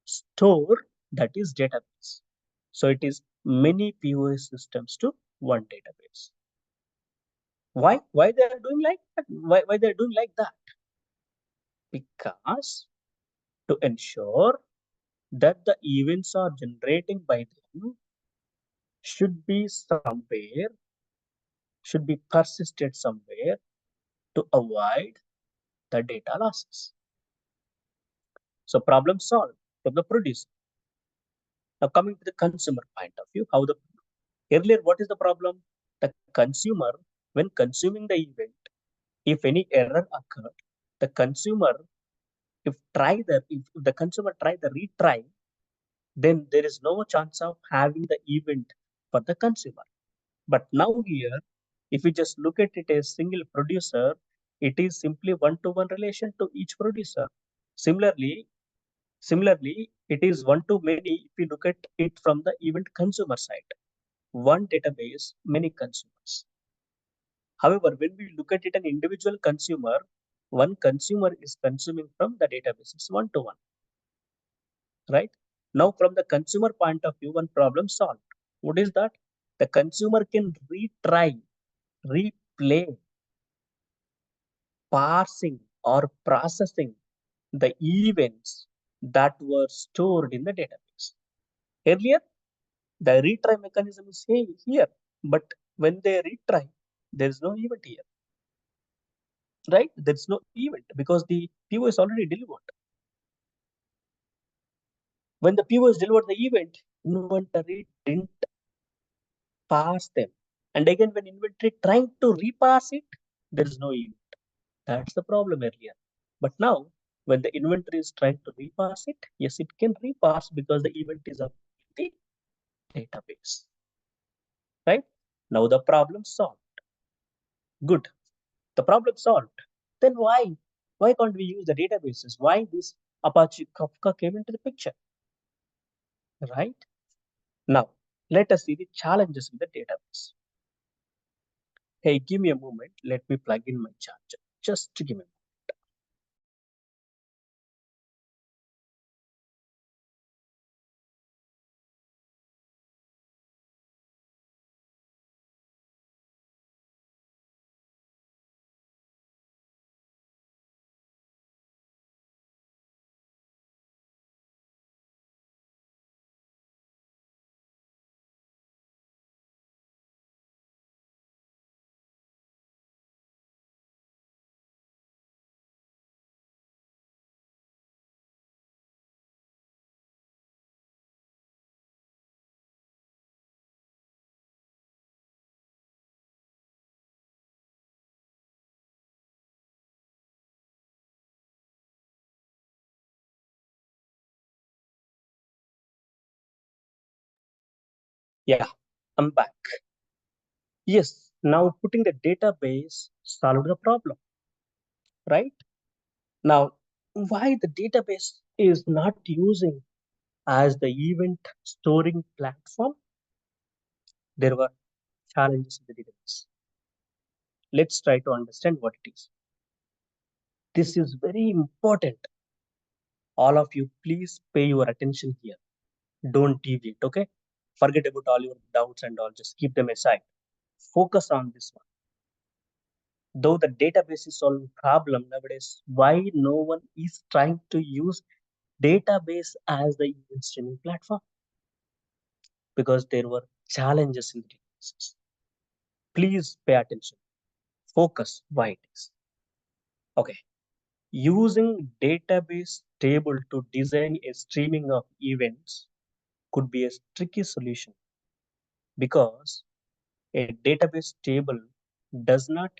store, that is database. So it is many POS systems to one database. Why they are doing like that? Why they are doing like that? Because to ensure that the events are generating by them should be somewhere, should be persisted somewhere to avoid the data losses. So problem solved from the producer. Now coming to the consumer point of view, how the earlier what is the problem? The consumer, when consuming the event, if any error occurred, the consumer, if the consumer try the retry, then there is no chance of having the event for the consumer. But now here, if you just look at it as single producer, it is simply one-to-one relation to each producer. Similarly, similarly, it is one to many if you look at it from the event consumer side. One database, many consumers. However, when we look at it an individual consumer, one consumer is consuming from the database. It's one to one, right? Now, from the consumer point of view, one problem solved. What is that? The consumer can retry, replay, parsing, or processing the events that were stored in the database. Earlier, the retry mechanism is here, but when they retry, there is no event here, right? There is no event because the PO is already delivered. When the PO is delivered the event, inventory didn't parse them. And again, when inventory trying to reparse it, there is no event. That's the problem earlier. But now, when the inventory is trying to reparse it, yes, it can reparse because the event is up in the database. Right? Now the problem solved. Good. The problem solved. Then why? Why can't we use the databases? Why this Apache Kafka came into the picture? Right? Now, let us see the challenges with the database. Hey, give me a moment. Let me plug in my charger. Just give me. Yeah, I'm back. Yes, now putting the database solved the problem, right? Now, why the database is not using as the event storing platform? There were challenges with the database. Let's try to understand what it is. This is very important. All of you, please pay your attention here. Don't deviate, okay? Forget about all your doubts and all, just keep them aside. Focus on this one. Though the database is solving problem nowadays, why no one is trying to use database as the event streaming platform? Because there were challenges in the databases. Please pay attention. Focus why it is. Okay. Using database table to design a streaming of events could be a tricky solution because a database table does not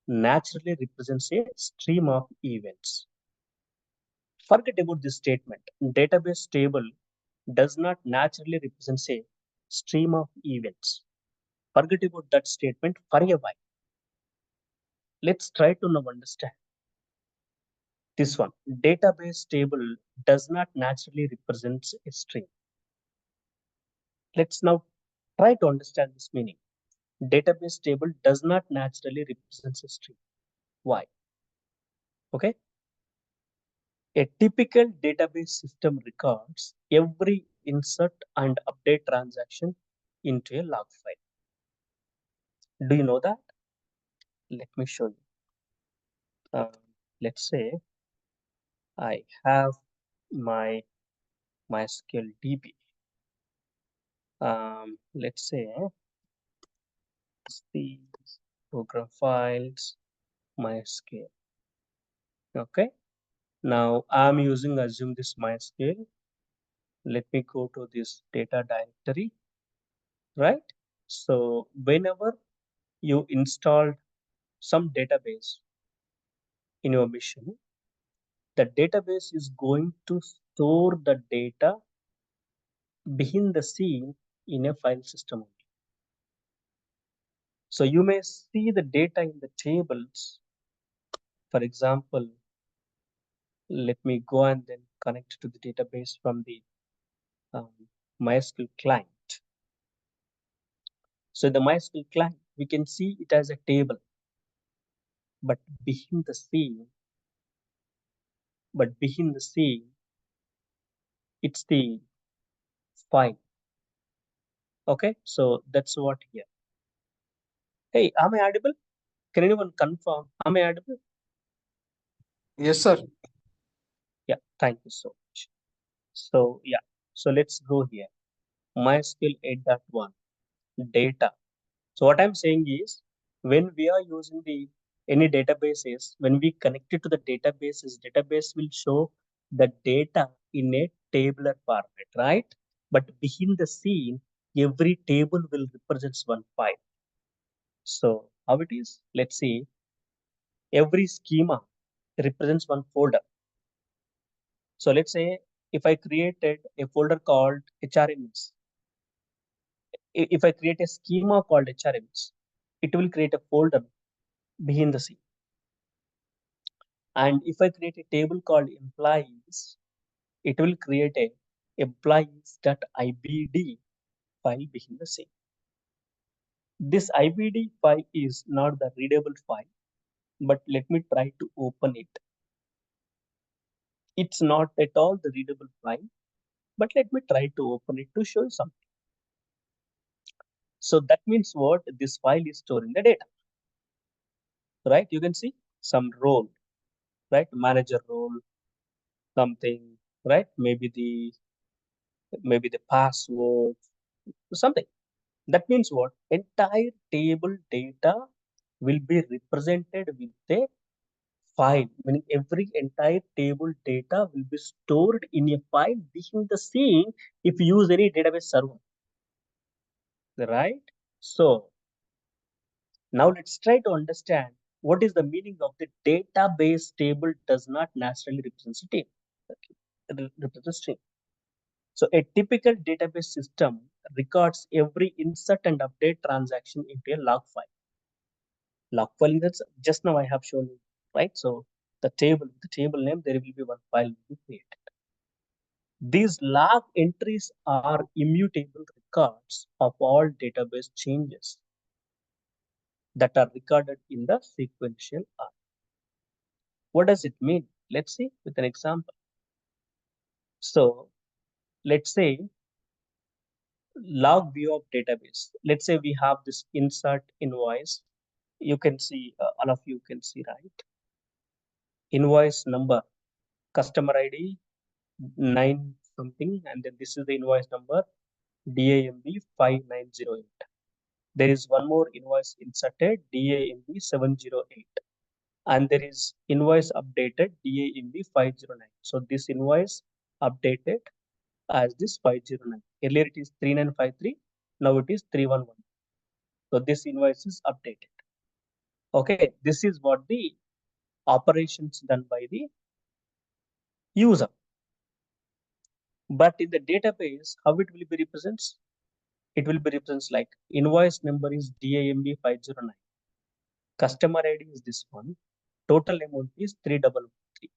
naturally represent a stream of events. Forget about this statement. Database table does not naturally represent a stream of events. Forget about that statement for a while. Let's try to now understand this one. Database table does not naturally represent a string. Let's now try to understand this meaning. Database table does not naturally represent a string. Why? Okay. A typical database system records every insert and update transaction into a log file. Do you know that? Let me show you. Let's say I have my MySQL DB. Let's say the program files MySQL. Okay. Now I'm using assume this MySQL. Let me go to this data directory, right? So whenever you install some database in your machine, the database is going to store the data behind the scene in a file system only. So you may see the data in the tables. For example, let me go and then connect to the database from the um, MySQL client. So the MySQL client, we can see it as a table, but behind the scene, it's the file. Okay, so that's what here. Hey, am I audible? Can anyone confirm? Am I audible? Yes, sir. Yeah, thank you so much. So yeah, so let's go here. MySQL 8.1 data. So what I'm saying is, when we are using the any databases, when we connect it to the databases, database will show the data in a tabular format, right? But behind the scene, every table will represents one file. So how it is? Let's see. Every schema represents one folder. So let's say if I created a folder called HRMS, if I create a schema called HRMS, it will create a folder behind the scene. And if I create a table called employees, it will create a employees.ibd file behind the scene. This IBD file is not the readable file, but let me try to open it. It's not at all the readable file, but let me try to open it to show you something. So that means what? This file is storing the data, right? You can see some role, right? Manager role, something, right? Maybe the password, something. That means what? Entire table data will be represented with a file, meaning every entire table data will be stored in a file behind the scene if you use any database server, right? So now let's try to understand what is the meaning of the database table does not naturally represent a table, represent string. So a typical database system records every insert and update transaction into a log file. Log file that's just now I have shown you, right? So the table name, there will be one file to create. These log entries are immutable records of all database changes that are recorded in the sequential order. What does it mean? Let's see with an example. So let's say log view of database. Let's say we have this insert invoice. You can see, all of you can see, right? Invoice number, customer ID, 9 something, and then this is the invoice number DAMB 5908. There is one more invoice inserted DAMB 708, and there is invoice updated DAMB 509. So this invoice updated as this 509. Earlier it is 3953, now it is 311. So this invoice is updated. Okay, this is what the operations done by the user. But in the database, how it will be represents? It will be represents like invoice number is DAMB 509. Customer ID is this one. Total amount is 333.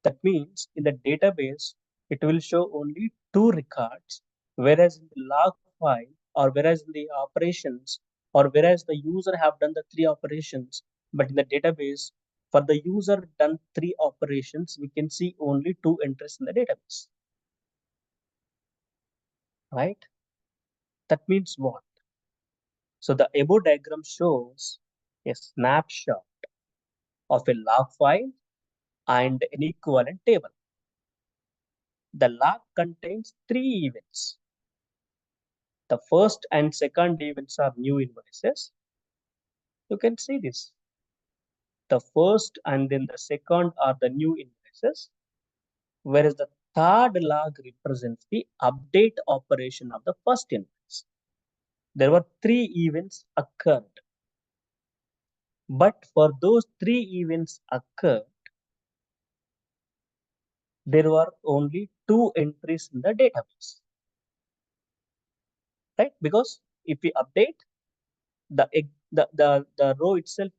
That means in the database, it will show only two records, whereas in the log file or whereas in the operations or whereas the user have done the three operations, but in the database, for the user done three operations, we can see only two entries in the database, right? That means what? So the above diagram shows a snapshot of a log file and an equivalent table. The log contains three events. The first and second events are new invoices. You can see this. The first and then the second are the new invoices, whereas the third log represents the update operation of the first invoice. There were three events occurred, but for those three events occurred, there were only two entries in the database. right? Because if we update the row itself,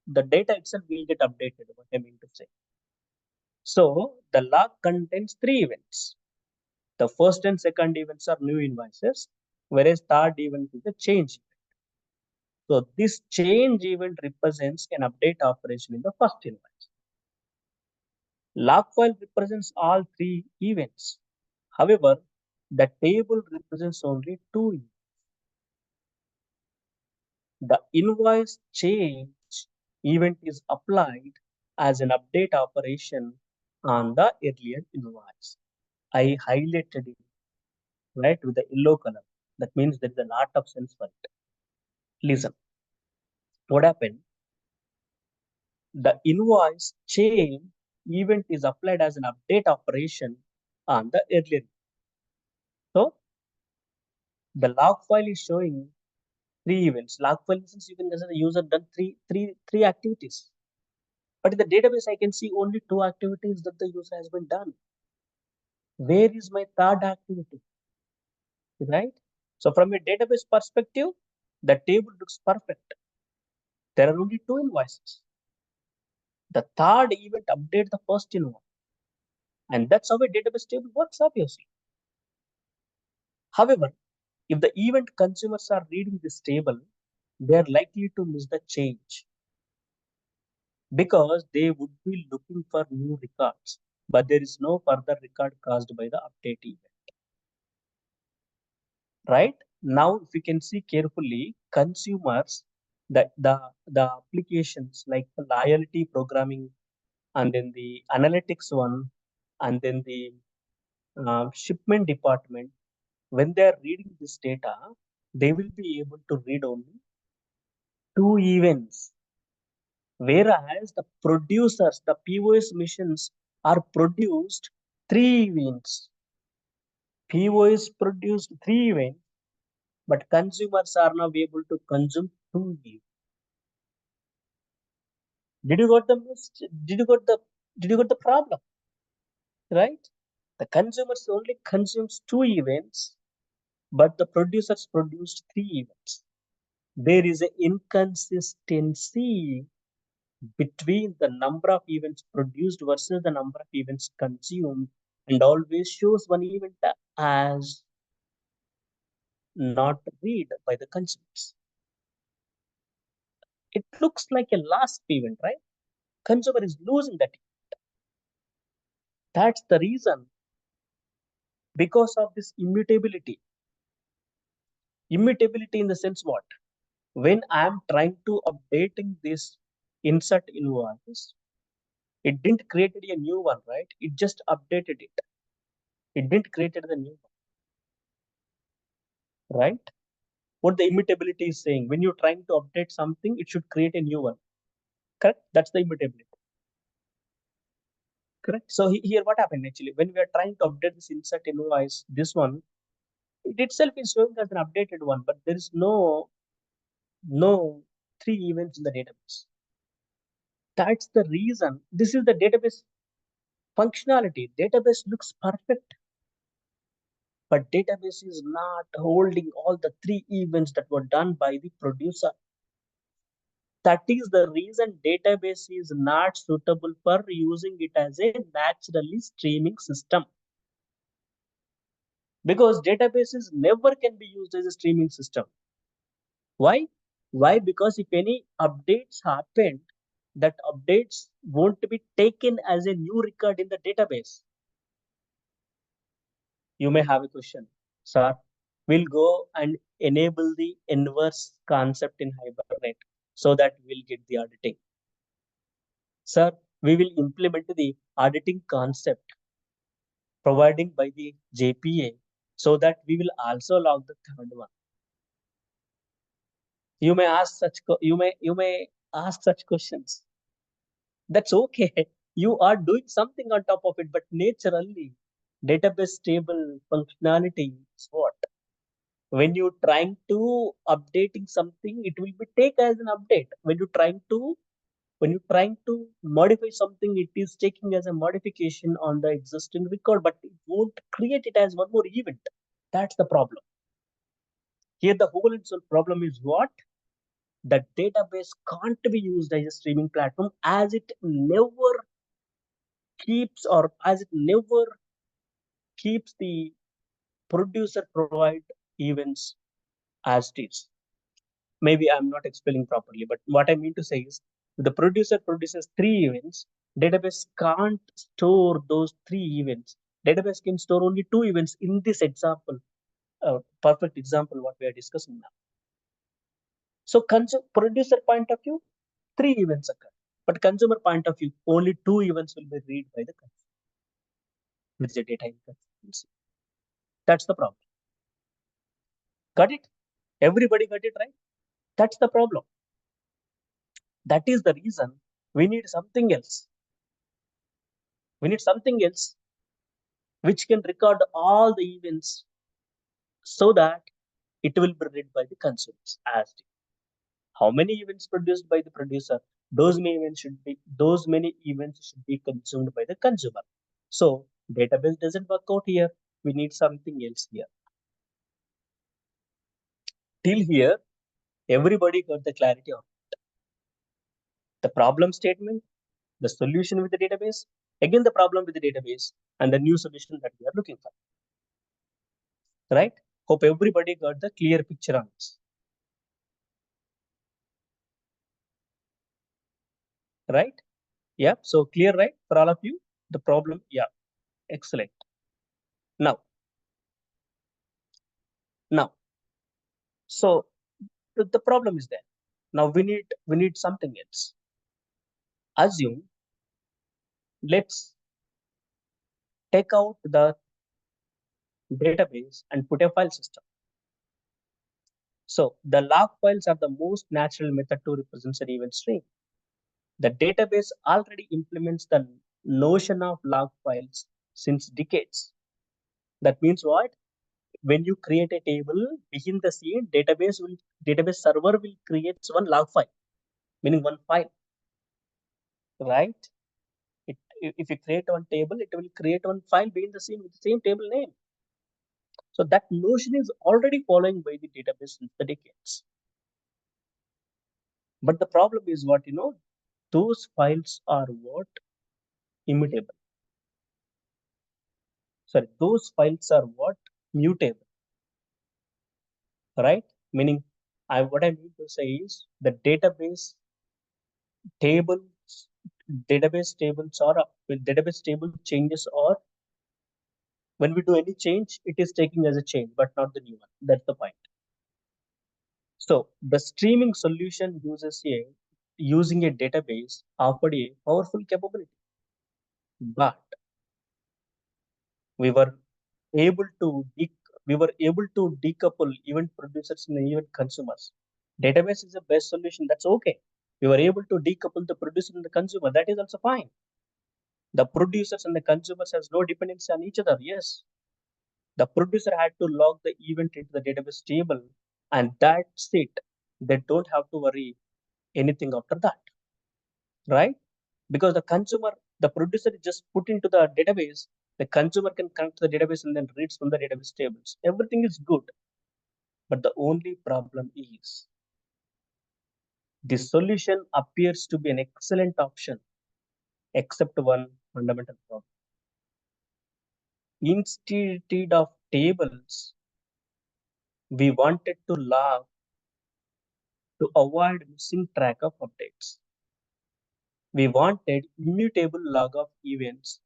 the data itself will get updated. What I mean to say. So the log contains three events. The first and second events are new invoices, whereas third event is a change. So this change event represents an update operation in the first invoice. Log file represents all three events. However, the table represents only two events. The invoice change event is applied as an update operation on the earlier invoice. I highlighted it right with the yellow color. That means there is a lot of sense for it. Listen, what happened? The invoice chain event is applied as an update operation on the earlier. So the log file is showing three events. Log file means you can consider the user done three activities. But in the database, I can see only two activities that the user has been done. Where is my third activity? Right? So from a database perspective, the table looks perfect. There are only two invoices. The third event update the first invoice. And that's how a database table works, obviously. However, if the event consumers are reading this table, they are likely to miss the change because they would be looking for new records, but there is no further record caused by the update event. Right now, if you can see carefully, consumers, the applications like the loyalty programming, and then the analytics one, and then the shipment department, when they are reading this data, they will be able to read only two events, whereas the producers, the POS missions are produced three events. POS produced three events, but consumers are now able to consume two events. Did you got the did you got the did you got the problem? Right? The consumers only consumes two events, but the producers produced three events. There is an inconsistency between the number of events produced versus the number of events consumed, and always shows one event as not read by the consumers. It looks like a last event, right? Consumer is losing that. That's the reason, because of this immutability. Immutability in the sense what? When I am trying to updating this insert invoice, it didn't create a new one, right? It just updated it. It didn't create the new one, right? What the immutability is saying, when you're trying to update something, it should create a new one. Correct? That's the immutability. Correct. So here what happened actually, when we are trying to update this insert invoice, this one, it itself is showing as an updated one, but there is no three events in the database. That's the reason. This is the database functionality. Database looks perfect, but database is not holding all the three events that were done by the producer. That is the reason database is not suitable for using it as a naturally streaming system. Because databases never can be used as a streaming system. Why? Why? Because if any updates happen, that updates won't be taken as a new record in the database. You may have a question, sir. We'll go and enable the inverse concept in Hibernate so that we'll get the auditing. Sir, we will implement the auditing concept providing by the JPA so that we will also log the third one. You may ask you may ask such questions. That's okay. You are doing something on top of it, but naturally, database table functionality is what? When you're trying to updating something, it will be take as an update. When you're trying to modify something, it is taking as a modification on the existing record, but it won't create it as one more event. That's the problem. Here the whole problem is what? The database can't be used as a streaming platform as it never keeps or as it never keeps the producer provide events as it is. Maybe I'm not explaining properly, but what I mean to say is the producer produces three events, database can't store those three events. Database can store only two events in this example, perfect example what we are discussing now. So producer point of view, three events occur. But consumer point of view, only two events will be read by the consumer with the data inconsistency. That's the problem. Got it? Everybody got it right? That's the problem. That is the reason we need something else. We need something else which can record all the events so that it will be read by the consumers as it is. How many events produced by the producer? Those many events should be consumed by the consumer. So database doesn't work out here. We need something else here. Till here, everybody got the clarity of the problem statement, the solution with the database, again the problem with the database, and the new solution that we are looking for. Right? Hope everybody got the clear picture on this. Right? Yeah. So clear, right? For all of you, the problem. Yeah. Excellent. Now, now, so the problem is there. Now we need something else. Assume, let's take out the database and put a file system. So the log files are the most natural method to represent an event stream. The database already implements the notion of log files since decades. That means what? When you create a table within the scene, database server will create one log file, meaning one file, right? If you create one table, it will create one file within the scene with the same table name. So that notion is already following by the database since the decades. But the problem is what, those files are what? Immutable. Sorry, those files are what? Mutable, right? Meaning, what I mean to say is the tables, database tables or database table changes, or when we do any change, it is taking as a change, but not the new one. That's the point. So the streaming solution using a database offered a powerful capability, but we were able to we were able to decouple event producers and event consumers. Database is the best solution. That's okay. We were able to decouple the producer and the consumer. That is also fine. The producers and the consumers has no dependency on each other. Yes, the producer had to log the event into the database table, and that's it. They don't have to worry anything after that, right? Because the producer is just put into the database. The consumer can connect to the database and then reads from the database tables. Everything is good, but the only problem is the solution appears to be an excellent option, except one fundamental problem. Instead of tables, we wanted to log to avoid missing track of updates. We wanted immutable log of events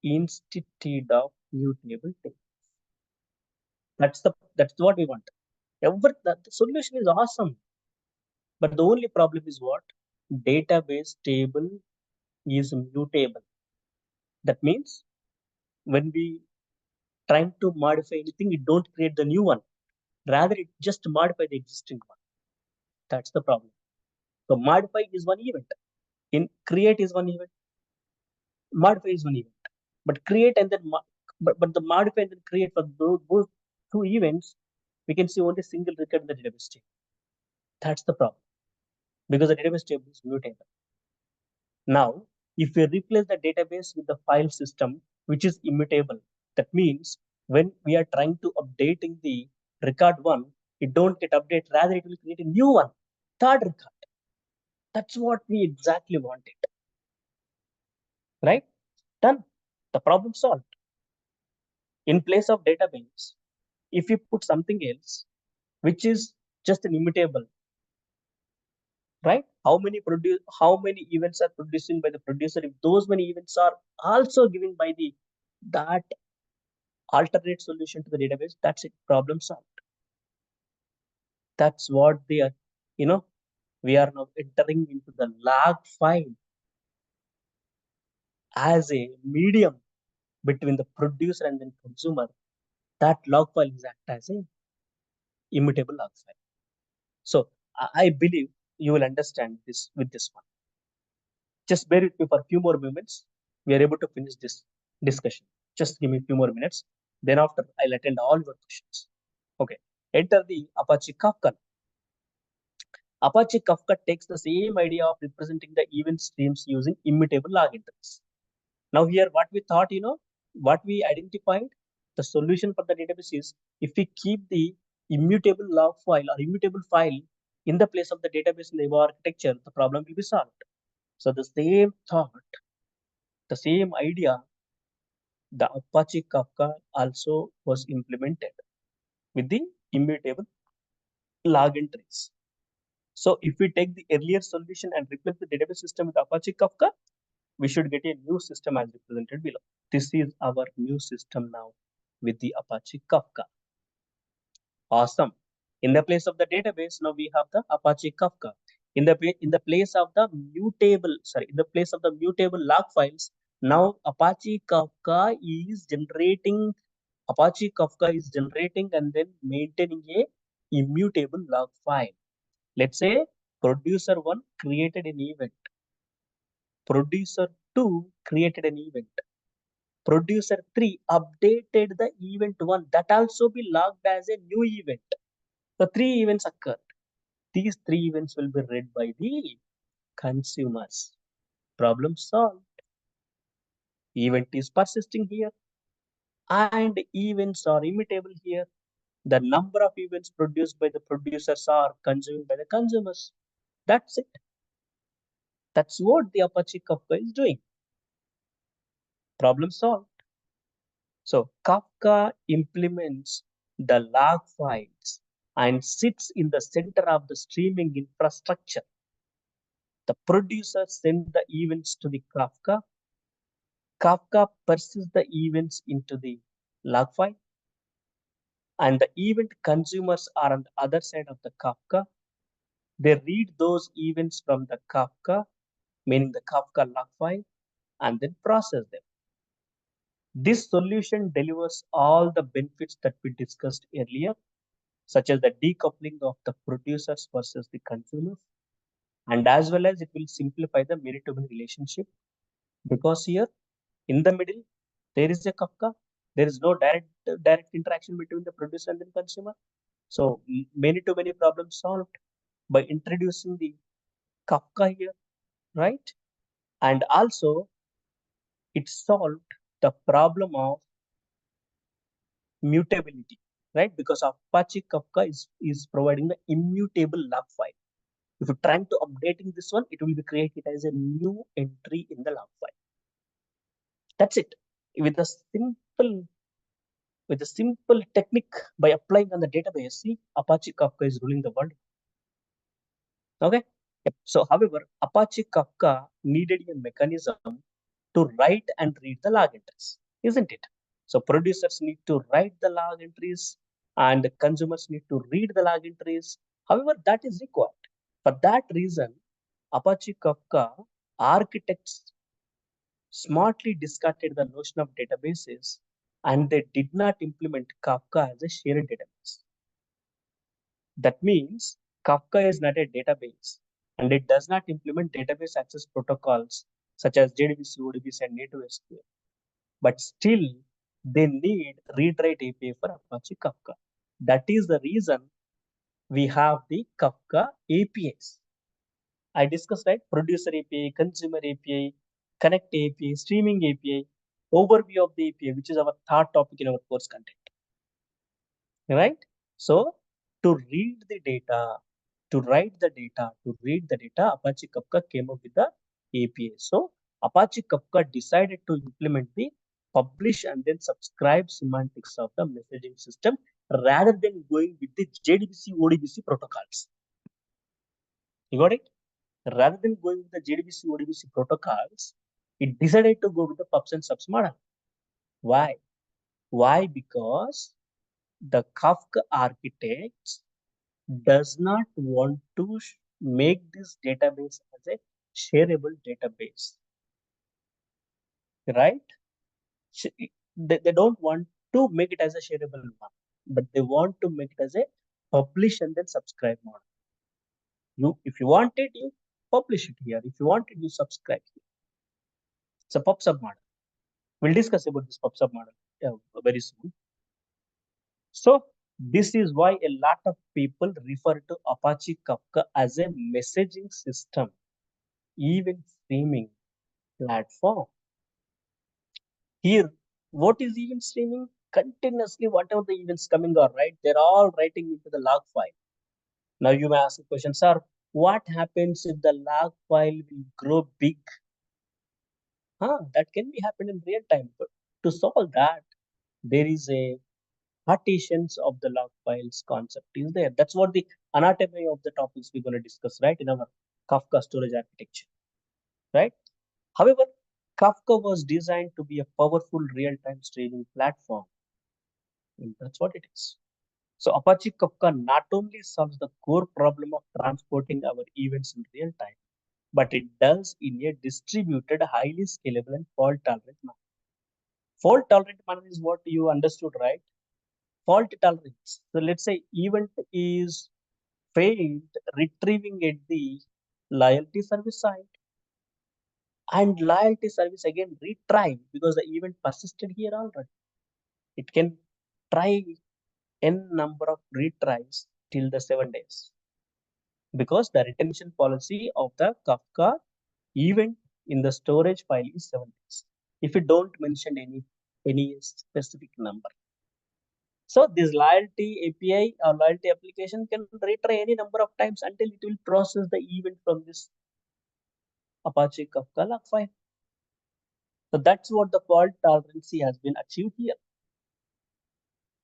instead of mutable tables. That's what we want. The solution is awesome, but the only problem is what? Database table is mutable. That means when we trying to modify anything, it don't create the new one. Rather, it just modify the existing one. That's the problem. So modify is one event. In create is one event. Modify is one event. But create and then but the modify and then create for both two events, we can see only single record in the database table. That's the problem because the database table is mutable. Now, if we replace the database with the file system, which is immutable, that means when we are trying to updating the record one, It don't get updated, rather it will create a new one, third record. That's what we exactly wanted, right? Done. The problem solved. In place of database, if you put something else, which is just an immutable, right? How many events are produced by the producer? If those many events are also given by the that alternate solution to the database, that's it. Problem solved. That's what they are, you know, we are now entering into the log file as a medium between the producer and the consumer. That log file is act as a immutable log file. So I believe you will understand this with this one. Just bear with me for a few more moments. We are able to finish this discussion. Just give me a few more minutes. Then after, I'll attend all your questions. Okay. Enter the Apache Kafka. Apache Kafka takes the same idea of representing the event streams using immutable log entries. Now here, what we thought, what we identified, the solution for the database is if we keep the immutable log file or immutable file in the place of the database in the architecture, the problem will be solved. So the same thought, the same idea, the Apache Kafka also was implemented with the immutable log entries. So if we take the earlier solution and replace the database system with Apache Kafka, we should get a new system as represented below. This is our new system now with the Apache Kafka. Awesome. In the place of the database, now we have the Apache Kafka. In the place of the mutable log files, now Apache Kafka is generating and then maintaining a immutable log file. Let's say producer 1 created an event. Producer 2 created an event. Producer 3 updated the event 1. That also be logged as a new event. So 3 events occurred. These 3 events will be read by the consumers. Problem solved. Event is persisting here and events are immutable here. The number of events produced by the producers are consumed by the consumers. That's it. That's what the Apache Kafka is doing. Problem solved. So Kafka implements the log files and sits in the center of the streaming infrastructure. The producer sends the events to the Kafka. Kafka persists the events into the log file, and the event consumers are on the other side of the Kafka. They read those events from the Kafka, meaning the Kafka log file, and then process them. This solution delivers all the benefits that we discussed earlier, such as the decoupling of the producers versus the consumers, and as well as it will simplify the many-to-many relationship, because here in the middle there is a Kafka. There is no direct interaction between the producer and the consumer. So many-to-many problems solved by introducing the Kafka here, right? And also it solved the problem of mutability, right? Because Apache Kafka is providing the immutable log file. If you're trying to updating this one, it will be created as a new entry in the log file. That's it. With a simple technique by applying on the database, see, Apache Kafka is ruling the world. Okay. Yep. So, however, Apache Kafka needed a mechanism to write and read the log entries, isn't it? So, producers need to write the log entries and the consumers need to read the log entries. However, that is required. For that reason, Apache Kafka architects smartly discarded the notion of databases and they did not implement Kafka as a shared database. That means Kafka is not a database and it does not implement database access protocols such as JDBC, ODBC, and native SQL. But still, they need read-write API for Apache Kafka. That is the reason we have the Kafka APIs. I discussed, right? Producer API, consumer API, connect API, streaming API, overview of the API, which is our third topic in our course content. Right? So, to read the data, to write the data, to read the data, Apache Kafka came up with the API. So Apache Kafka decided to implement the publish and then subscribe semantics of the messaging system rather than going with the JDBC ODBC protocols. You got it? Rather than going with the JDBC ODBC protocols, it decided to go with the pubs and subs model. Why? Why? Because the Kafka architects does not want to make this database as a shareable database, right? They don't want to make it as a shareable one, but they want to make it as a publish and then subscribe model. If you want it, you publish it here. If you want it, you subscribe here. It's a pub sub model. We'll discuss about this pub sub model very soon. So this is why a lot of people refer to Apache Kafka as a messaging system, even streaming platform. Here, what is event streaming? Continuously, whatever the events coming are, right? They're all writing into the log file. Now you may ask the question, sir, what happens if the log file will grow big? That can be happen in real time. But to solve that, there is a partitions of the log files concept is there. That's what the anatomy of the topics we're going to discuss, right, in our Kafka storage architecture, right? However, Kafka was designed to be a powerful real-time streaming platform. And that's what it is. So Apache Kafka not only solves the core problem of transporting our events in real time, but it does in a distributed, highly scalable and fault-tolerant manner. Fault-tolerant manner is what you understood, right? Fault tolerance. So let's say event is failed retrieving at the loyalty service side, and loyalty service again retry because the event persisted here already. It can try n number of retries till the 7 days because the retention policy of the Kafka event in the storage file is 7 days. If you don't mention any specific number. So this loyalty API or loyalty application can retry any number of times until it will process the event from this Apache Kafka log file. So that's what the fault tolerance has been achieved here.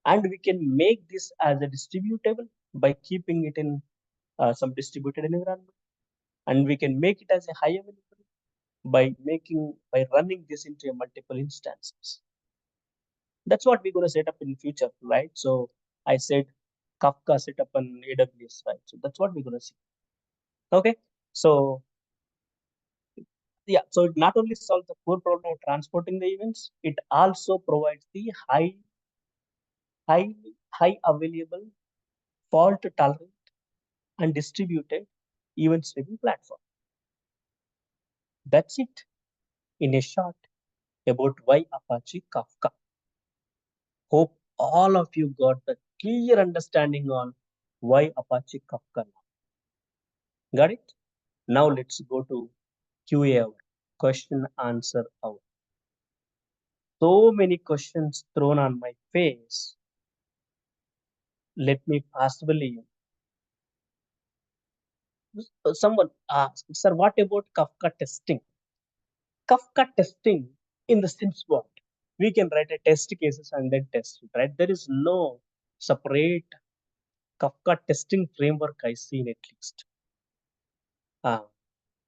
And we can make this as a distributable by keeping it in some distributed environment. And we can make it as a high available by running this into a multiple instances. That's what we're going to set up in future, right? So I said Kafka set up on AWS, right? So that's what we're going to see. Okay. So yeah, so it not only solves the core problem of transporting the events, it also provides the high available, fault tolerant, and distributed event streaming platform. That's it in a short about why Apache Kafka. Hope all of you got the clear understanding on why Apache Kafka now. Got it? Now let's go to QA hour, question answer hour. So many questions thrown on my face. Let me possibly. Someone asked, sir, what about Kafka testing? Kafka testing in the sense what? We can write a test cases and then test it, right? There is no separate Kafka testing framework I seen at least.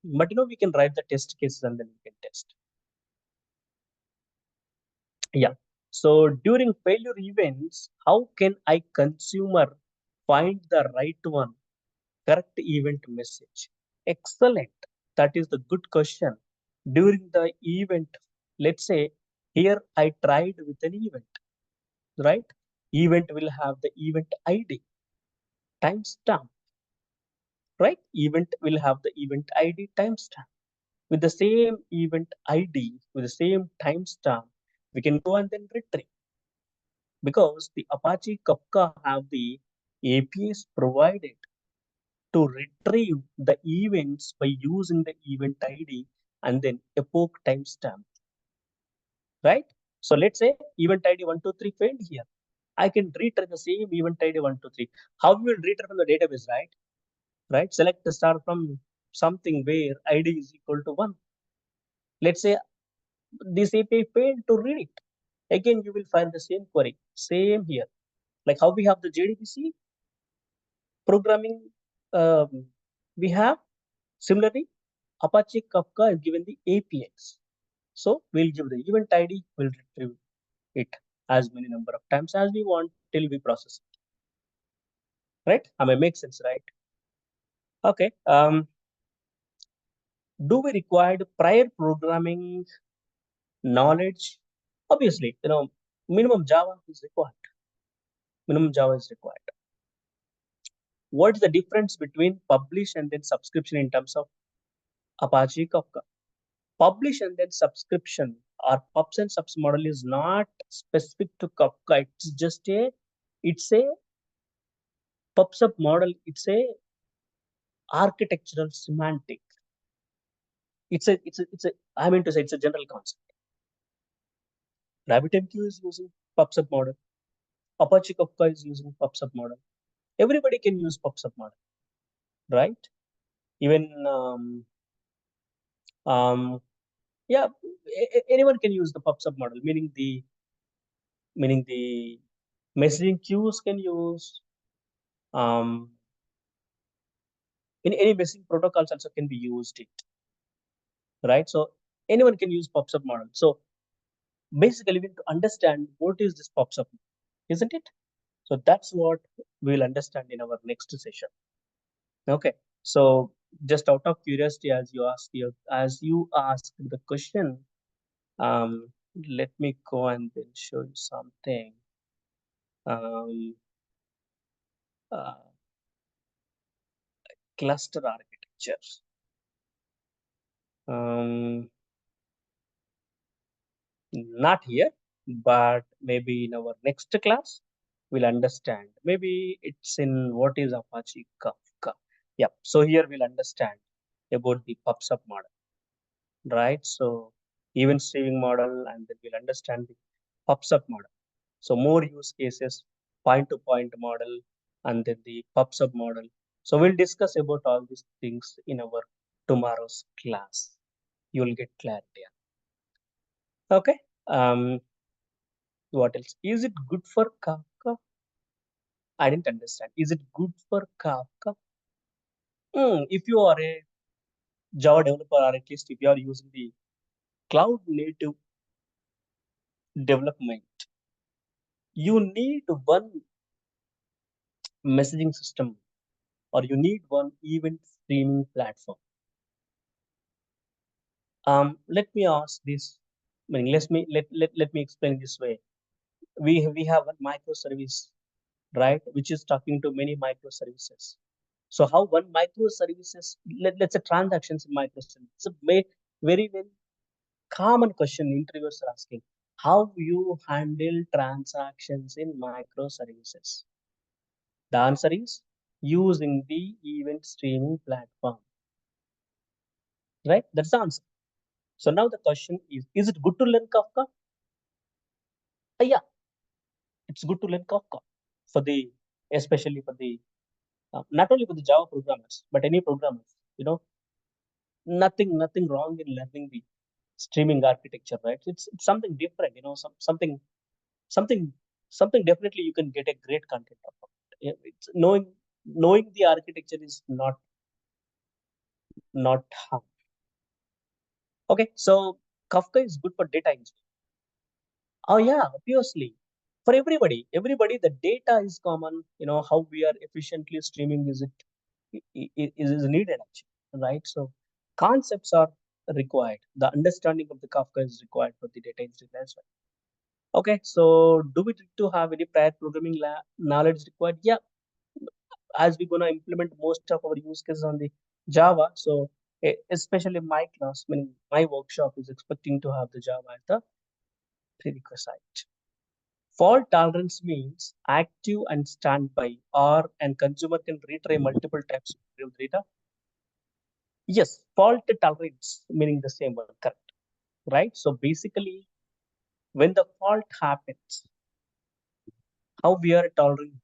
But we can write the test cases and then we can test. Yeah. So during failure events, how can I consumer find the right one, correct event message? Excellent. That is the good question. During the event, let's say here I tried with an event, right? Event will have the event ID, timestamp, right? Event will have the event ID, timestamp. With the same event ID, with the same timestamp, we can go and then retrieve because the Apache Kafka have the APIs provided to retrieve the events by using the event ID and then epoch timestamp, right? So let's say event ID 123 failed here. I can return the same event ID 123. How we will return from the database, right? Right? Select the star from something where ID is equal to 1. Let's say this API failed to read it. Again, you will find the same query. Same here. Like how we have the JDBC programming, we have similarly Apache Kafka is given the APIs. So we'll give the event ID, we'll retrieve it as many number of times as we want till we process it. Right? I mean, makes sense, right? Okay. Do we require prior programming knowledge? Obviously, minimum Java is required. Minimum Java is required. What's the difference between publish and then subscription in terms of Apache Kafka? Publish and then subscription or pubs and subs model is not specific to Kafka. It's a pub sub model. It's a architectural semantic. It's a I mean to say it's a general concept. RabbitMQ is using pub sub model. Apache Kafka is using pub sub model. Everybody can use pub sub model, right? Even um, yeah, anyone can use the pub sub model, meaning the messaging queues can use um, in any messaging protocols also can be used it, right? So anyone can use pub sub model. So basically we need to understand what is this pub sub, isn't it? So that's what we'll understand in our next session. Okay. So just out of curiosity, as you asked the question, um, let me go and then show you something. Um, uh, Cluster architecture. Um, Not here, but maybe in our next class, we'll understand. Maybe it's in what is Apache Kafka. Yeah. So here we'll understand about the PubSub model, right? So event streaming model, and then we'll understand the PubSub model. So more use cases, point-to-point model, and then the PubSub model. So we'll discuss about all these things in our tomorrow's class. You'll get clarity. Okay. What else? Is it good for Kafka? I didn't understand. Is it good for Kafka? If you are a Java developer, or at least if you are using the cloud native development, you need one messaging system or you need one event streaming platform. Let me ask this. Let me explain this way. We have a microservice, right, which is talking to many microservices. So how one microservices, let's say transactions in microservices. It's a very common question interviewers are asking. How you handle transactions in microservices? The answer is using the event streaming platform. Right? That's the answer. So now the question is it good to learn Kafka? Yeah, it's good to learn Kafka for the, especially for the, not only for the Java programmers, but any programmers. Nothing wrong in learning the streaming architecture, right? It's something different, something something definitely you can get a great content out of it. It's knowing the architecture is not harm. Okay, so Kafka is good for data engineering. Oh yeah, obviously. For everybody, the data is common. How we are efficiently streaming is needed actually, right? So concepts are required. The understanding of the Kafka is required for the data engineering as well. Okay, so do we need to have any prior programming knowledge required? Yeah, as we're gonna implement most of our use cases on the Java. So especially my class, meaning my workshop is expecting to have the Java as the prerequisite. Fault tolerance means active and standby, or and consumer can retry multiple times to retrieve data. Yes, fault tolerance meaning the same one, correct? Right. So basically, when the fault happens, how we are tolerating,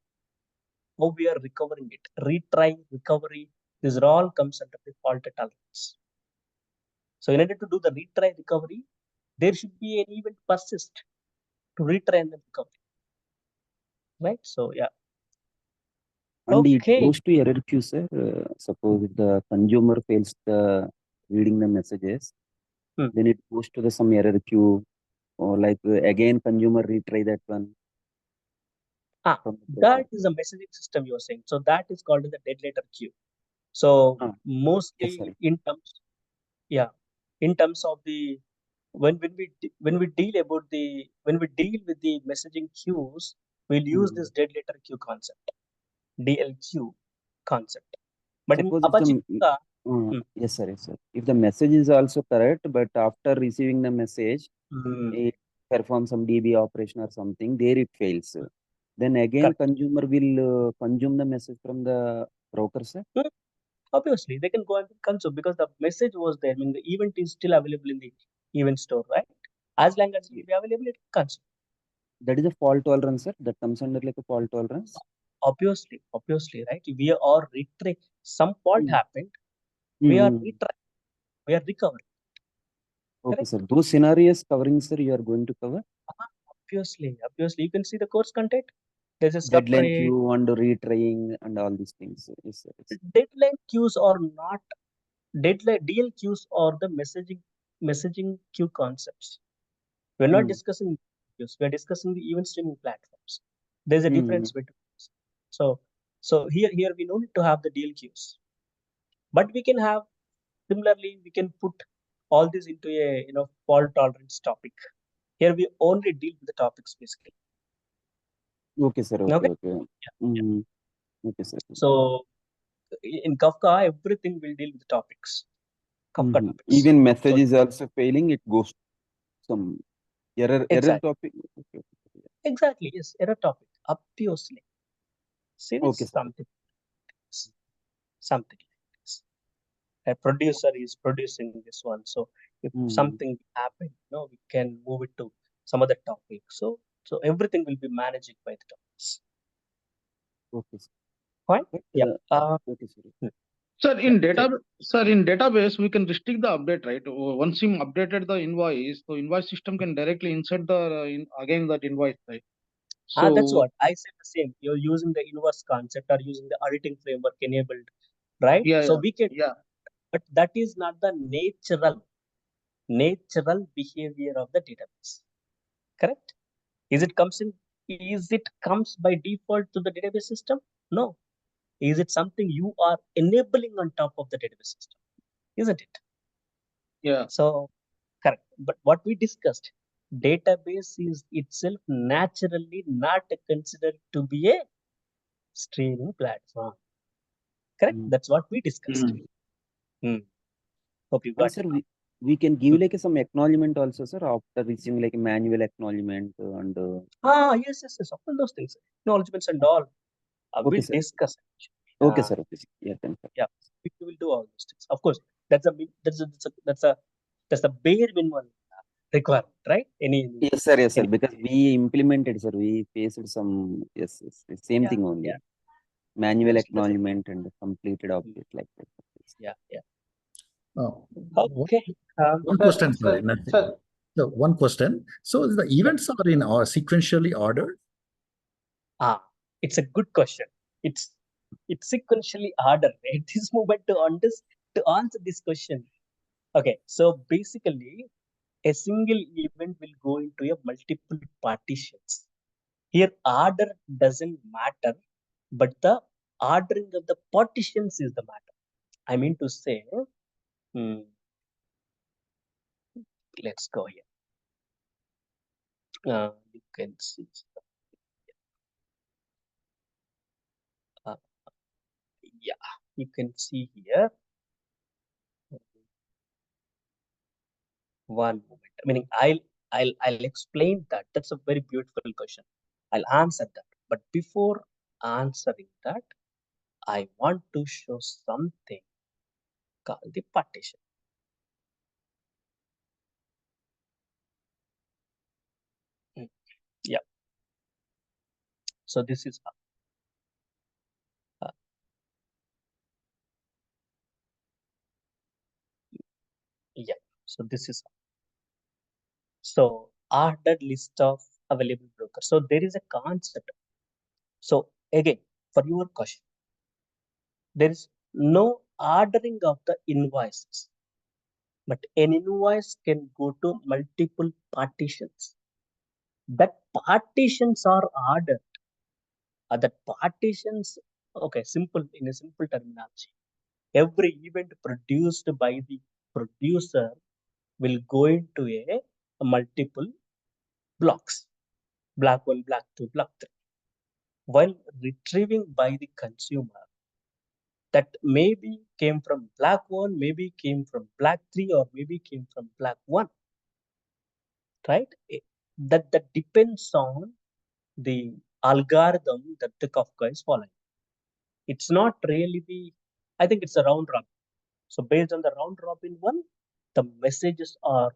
how we are recovering it, retry, recovery. These are all comes under the fault tolerance. So in order to do the retry recovery, there should be an event persist to retry and then recover, right? So yeah, And it okay. goes to error queue, sir. Suppose if the consumer fails the reading the messages, Hmm. then it goes to the some error queue, or like again consumer retry that one. From the That is a messaging system you're saying. So that is called as the dead letter queue. So Ah, yes, sir. mostly in terms, yeah, in terms of the when we deal about the when we deal with the messaging queues, we'll use Hmm. this dead letter queue concept, DLQ concept. But in Suppose if Apache the Kafka, yes, sir, yes, sir. If the message is also correct, but after receiving the message, it performs some DB operation or something, there it fails. Then again, correct. consumer will consume the message from the broker, sir. Hmm, Obviously, they can go and consume because the message was there. I mean, the event is still available in the event store, right? As long as it will be available, it can consume. That is a fault tolerance, sir. That comes under like a fault tolerance. Obviously, right? We are retry. Some fault Mm. happened. We are Mm. retry. We are recovering. Okay, Correct? sir. Those scenarios covering, sir, you are going to cover Obviously, you can see the course content. There's a deadline separate queue and retrying and all these things. Yes, sir. Yes, sir. deadline queues or not deadline DL queues or the messaging queue concepts. We're not Mm. discussing queues. We're discussing the event streaming platforms. There's a Mm. difference between this. So here we don't need to have the DL queues, but we can have similarly we can put all this into a fault tolerance topic. Here we only deal with the topics basically. Okay, sir. Okay, Okay. okay. Yeah. Mm. Okay, sir. So in Kafka, everything will deal with topics, Kafka topics. Even message So is also failing, it goes some error exactly, topic. Okay, okay. exactly, yes, error topic, obviously. See Okay, this sir. something like this. A producer is producing this one, so if Mm. something happen, we can move it to some other topic. So everything will be managed by the topics. Okay, sir. Fine. But Yeah. okay, sir. Hmm, Sir, yeah. in database, we can restrict the update, right? Once you updated the invoice, so invoice system can directly insert the again that invoice, right? That's So what I said the same. You're using the inverse concept or using the auditing framework enabled, right? yeah, So yeah, we can, yeah, but that is not the natural behavior of the database. Correct? Is it comes by default to the database system? No. Is it something you are enabling on top of the database system? Isn't it? yeah, So correct. But what we discussed, database is itself naturally not considered to be a streaming platform. Correct? Mm. That's what we discussed. mm. Hmm. Hope you And got sir, it. we can give like some acknowledgement also, sir, after receiving like a manual acknowledgement and Yes. All those things, acknowledgements and all. okay, We'll sir. discuss. Okay, Uh, sir. Okay, sir. Yeah, thank you. yeah, we will do all those things. Of course, that's a bare minimum requirement, right? Yes, sir. Yes, sir. Any Because we implemented, sir. We faced some yes, the same yeah, thing yeah. only. Manual That's acknowledgement and completed update like that. Yes. yeah. One Okay. one Sir, question, sir, sorry, Narsi. sir. So one question. So the Yeah. events are in or sequentially ordered? It's a good question. It's it's sequentially ordered at this moment to answer this question. Okay, so basically, a single event will go into a multiple partitions. Here, order doesn't matter, but the ordering of the partitions is the matter. I mean to say, hmm, let's go here. You can see, uh, yeah, you can see here. One moment. Meaning, I'll explain that. That's a very beautiful question. I'll answer that. But before answering that, I want to show something called the partition. Hmm, Yeah. So this is how. Yeah. So this is how. So ordered list of available brokers. So there is a concept. So again, for your question, there is no ordering of the invoices, but an invoice can go to multiple partitions. That partitions are ordered. That partitions, okay, simple in a simple terminology. Every event produced by the producer will go into a multiple blocks. Block 1, block 2, block 3. While retrieving by the consumer, that maybe came from block 1, maybe came from block 3, or maybe came from block 1. Right? That depends on the algorithm that the Kafka is following. It's not really I think it's a round robin. So based on the round robin one, the messages are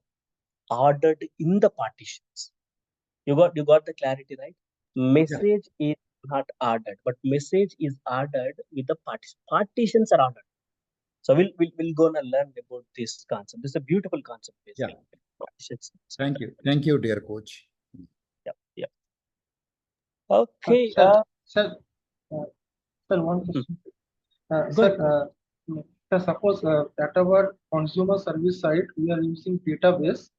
ordered in the partitions. You got the clarity, right? Message is not ordered, but message is ordered with the partitions. Partitions are ordered. So we'll gonna learn about this concept. This is a beautiful concept, basically. Yeah. Partitions. Thank you, dear coach. Yeah. Okay. Sir, one question. Sir, suppose at our consumer service side, we are using database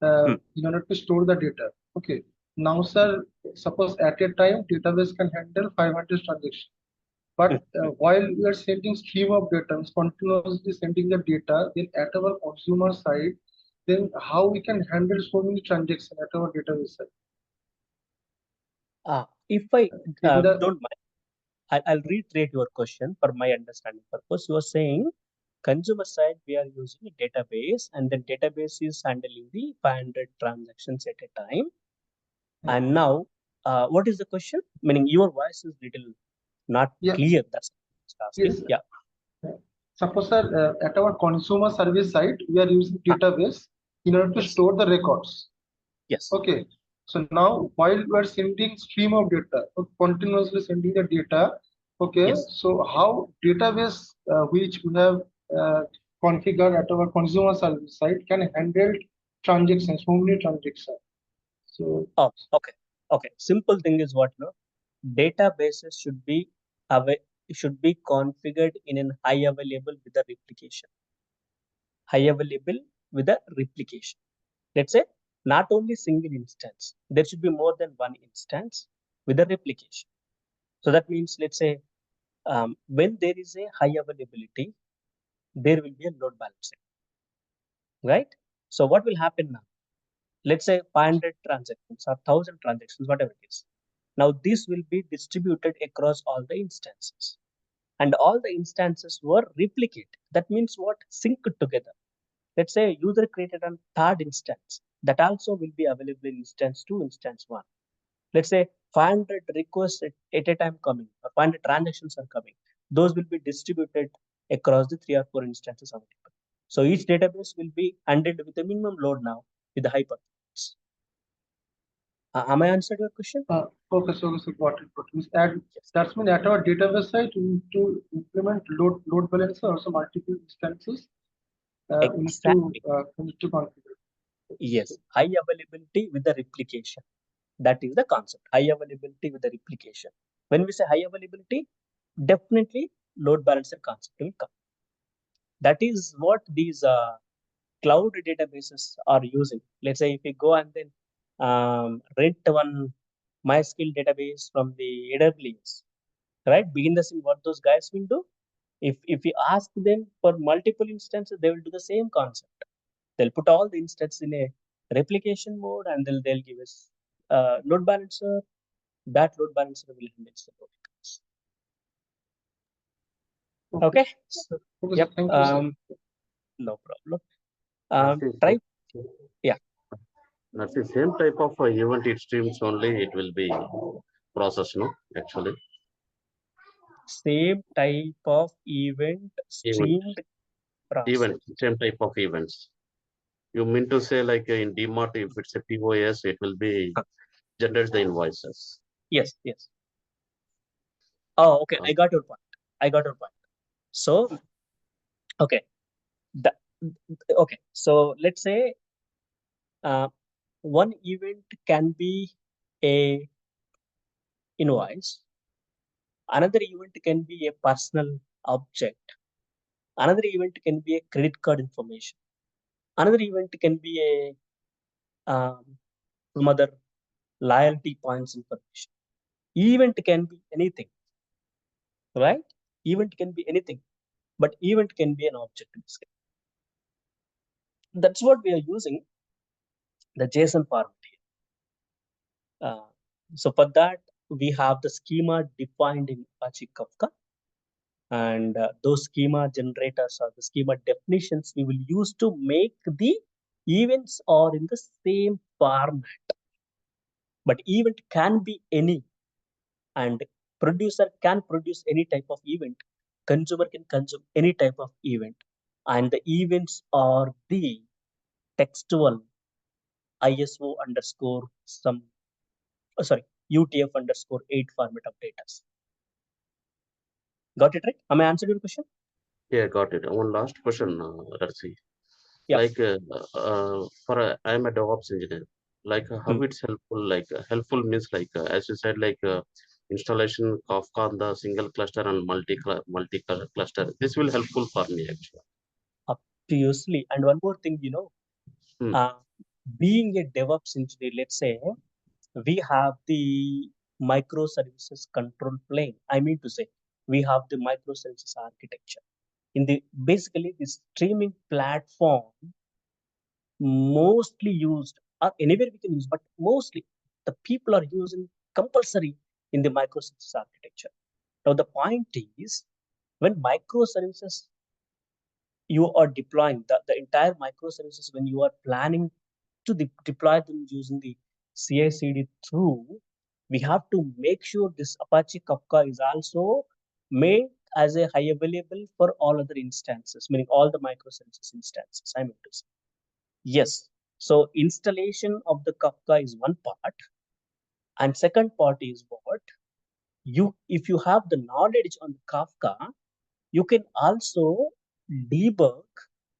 in order to store the data. Okay. Now, sir, suppose at a time, database can handle 500 transactions. But while we are sending stream of data, continuously sending the data, then at our consumer side, then how we can handle so many transactions at our database side? If I don't mind, I'll reiterate your question for my understanding purpose. You are saying consumer side we are using a database, and the database is handling the 500 transactions at a time. And now, what is the question? Meaning your voice is little not clear. That's what I'm asking. Yes. Suppose, sir, at our consumer service side, we are using database in order to store the records. Yes. Okay. So now, while we are sending stream of data, continuously sending the data. Okay. So how database which we have configured at our consumer service side can handle transactions, so many transactions. So. Oh, okay. Okay. Simple thing is what databases should be configured in an high available with a replication. High available with a replication. Let's say not only single instance, there should be more than one instance with a replication. So that means, let's say, when there is a high availability, there will be a load balancing, right? So what will happen now? Let's say 500 transactions or 1000 transactions, whatever it is. Now this will be distributed across all the instances, and all the instances were replicated. That means what? Synced together. Let's say user created a third instance, that also will be available in instance 2, instance 1. Let's say 500 requests at a time coming, or 500 transactions are coming. Those will be distributed across the 3 or 4 instances of it. So each database will be handled with a minimum load now with the high performance. Am I answered your question? Okay, so got it. And that's mean at our database side, we need to implement load balancer, also multiple instances. Exactly. We need to configure. Yes, high availability with the replication. That is the concept. High availability with the replication. When we say high availability, definitely load balancer concept will come. That is what these cloud databases are using. Let's say if we go and then rent one MySQL database from the AWS, right? Begin the scene, what those guys will do. If we ask them for multiple instances, they will do the same concept. They'll put all the instances in a replication mode, and they'll give us load balancer. That load balancer will handle the load. Okay. So, yep. No problem. Try. Yeah. That's the same type of event it streams only. It will be processed, no? Actually. Same type of event streamed process. Event, same type of events. You mean to say like in DMart, if it's a POS, it will be generate the invoices. Yes, yes. Oh, okay. I got your point. I got your point. So, okay. The, okay. So let's say one event can be a invoice. Another event can be a personal object. Another event can be a credit card information. Another event can be some other loyalty points information. Event can be anything, right? Event can be anything, but event can be an object in this case. That's what we are using the JSON format here. So for that, we have the schema defined in Apache Kafka. And those schema generators or the schema definitions we will use to make the events are in the same format. But event can be any, and producer can produce any type of event. Consumer can consume any type of event. And the events are the textual ISO underscore some, sorry, UTF_8 format of data. Got it right? Am I answering your question? Yeah, got it. One last question, Narsi. Yeah. Like I'm a DevOps engineer. Like how it's helpful? Like helpful means like as you said, like installation Kafka on the single cluster and multi cluster. This will helpful for me actually. Obviously. And one more thing, Hmm. being a DevOps engineer, let's say we have the microservices control plane. I mean to say, we have the microservices architecture. In the basically the streaming platform mostly used, or anywhere we can use, but mostly the people are using compulsory in the microservices architecture. Now the point is, when microservices you are deploying the entire microservices, when you are planning to deploy them using the CI/CD through, we have to make sure this Apache Kafka is also made as a high available for all other instances, meaning all the microservices instances. I mean to say, yes. So installation of the Kafka is one part, and second part is what if you have the knowledge on Kafka, you can also debug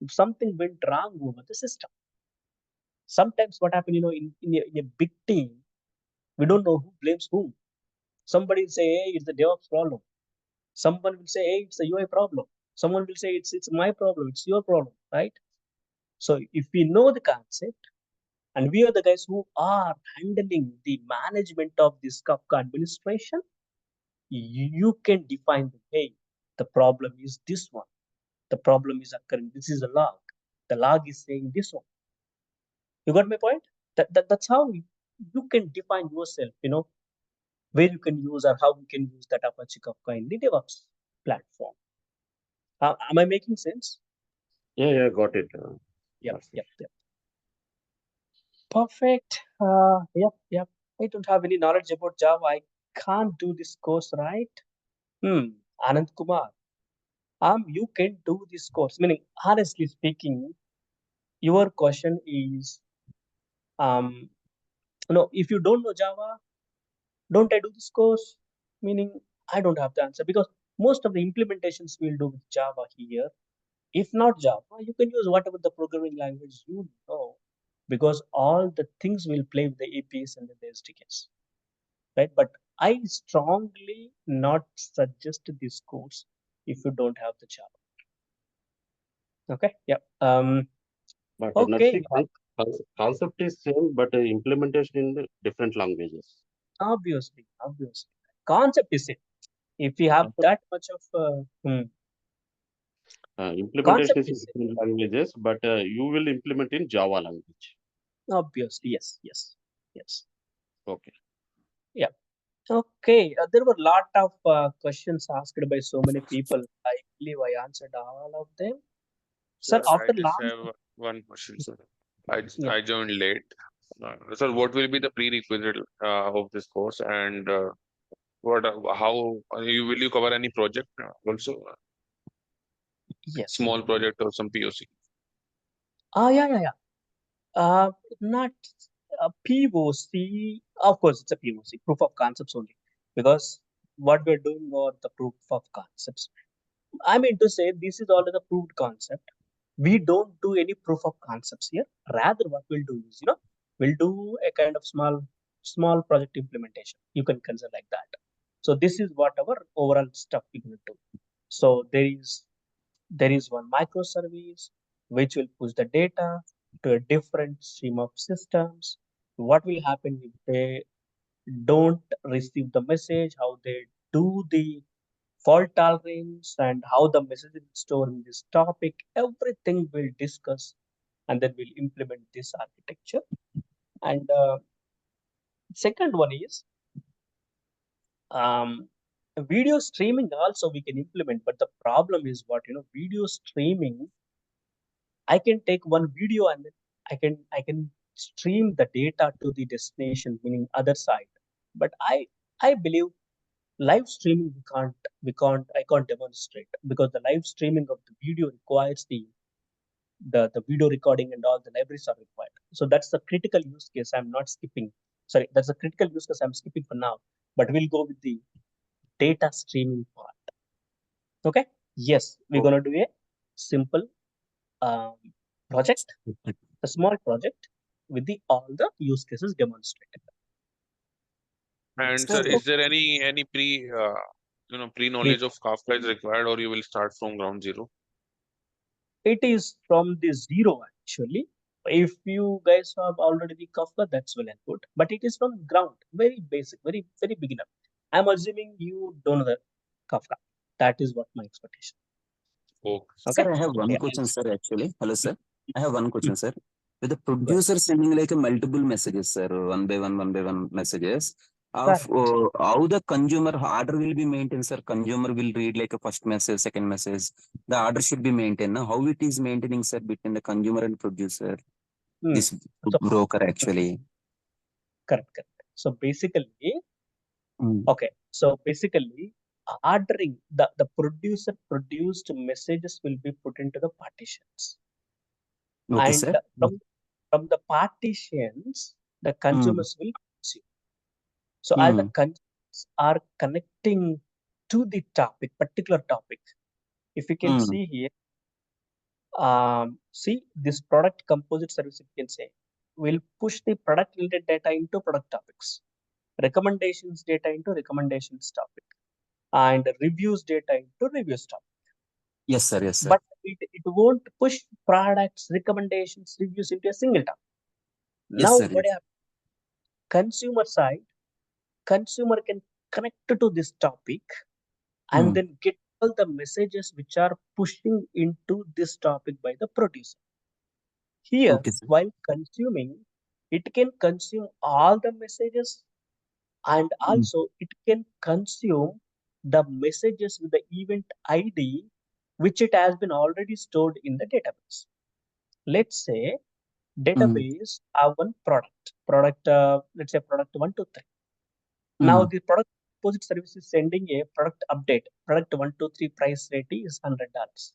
if something went wrong over the system. Sometimes what happens, in a big team, we don't know who blames whom. Somebody will say, hey, it's the DevOps problem. Someone will say, hey, it's the UI problem. Someone will say, it's my problem, it's your problem, right? So if we know the concept, and we are the guys who are handling the management of this Kafka administration, you can define, hey, the problem is this one. The problem is occurring. This is a log. The log is saying this one. You got my point? That's how you can define yourself, where you can use or how you can use that Apache Kafka in the DevOps platform. Am I making sense? Yeah, got it. Yep. Perfect. Yep. I don't have any knowledge about Java. I can't do this course, right? Anand Kumar. You can do this course. Meaning, honestly speaking, your question is, if you don't know Java, don't I do this course? Meaning, I don't have the answer, because most of the implementations we'll do with Java here. If not Java, you can use whatever the programming language you know, because all the things will play with the APIs and the SDKs, right? But I strongly not suggest this course if you don't have the Java. Okay. Yeah. But Okay. concept is same, but implementation in the different languages. Obviously. Concept is it. If you have that much of Implementation concept is in is it. different languages, but you will implement in Java language. Obviously, yes. Okay. Yeah. Okay. There were a lot of questions asked by so many people. I believe I answered all of them. Sir, Sir, after I just last, have one question, sir. yeah. I joined late. Sir, what will be the prerequisite of this course, and how will you cover any project also, Yes. small project or some POC? Yeah. Not a POC. Of course, it's a POC, proof of concepts only, because what we're doing or the proof of concepts. I mean to say this is already the proved concept. We don't do any proof of concepts here. Rather, what we'll do is, we'll do a kind of small project implementation. You can consider like that. So this is what our overall stuff we're going to do. So there is one microservice which will push the data to a different stream of systems. What will happen if they don't receive the message, how they do the fault tolerance, and how the message is stored in this topic. Everything we'll discuss, and then we'll implement this architecture. And second one is video streaming also we can implement, but the problem is what, video streaming, I can take one video and then I can stream the data to the destination, meaning other side. But I believe live streaming I can't demonstrate, because the live streaming of the video requires the video recording and all the libraries are required. So that's the critical use case I'm not skipping. Sorry, that's a critical use case I'm skipping for now. But we'll go with the data streaming part. Okay. Yes, we're gonna do a simple project, a small project with all the use cases demonstrated. And Sir, sir, is there any pre-knowledge of Kafka is required, or you will start from ground zero? It is from the zero actually. If you guys have already the Kafka, that's well and good. But it is from ground, very basic, very very beginner. I'm assuming you don't know the Kafka. That is what my expectation. Okay. Okay. sir, I have one Yeah. question, sir. Actually, hello, sir. I have one question, sir. With the Right. producer sending like a multiple messages, sir, one by one messages. Of Correct. how the consumer order will be maintained, sir. Consumer will read like a first message, second message. The order should be maintained. No? How it is maintaining, sir, between the consumer and producer? This So broker actually. correct. So basically, Mm. okay. So basically, ordering the producer produced messages will be put into the partitions, Okay, and sir. from the partitions, the consumers will consume. So as the Mm. consumers are connecting to the topic, particular topic, if you can see here, see this product composite service, you can say, will push the product related data into product topics, recommendations data into recommendations topic, and reviews data into reviews topic. Yes, sir. Yes, sir. But it won't push products, recommendations, reviews into a single topic. Yes, Now, sir. what happens? Consumer side, consumer can connect to this topic and then get all the messages which are pushing into this topic by the producer. Here, Okay, sir. while consuming, it can consume all the messages, and also it can consume the messages with the event ID which it has been already stored in the database. Let's say database have one product, let's say product 123. Now the product composite service is sending a product update. Product 123 price rate is $100.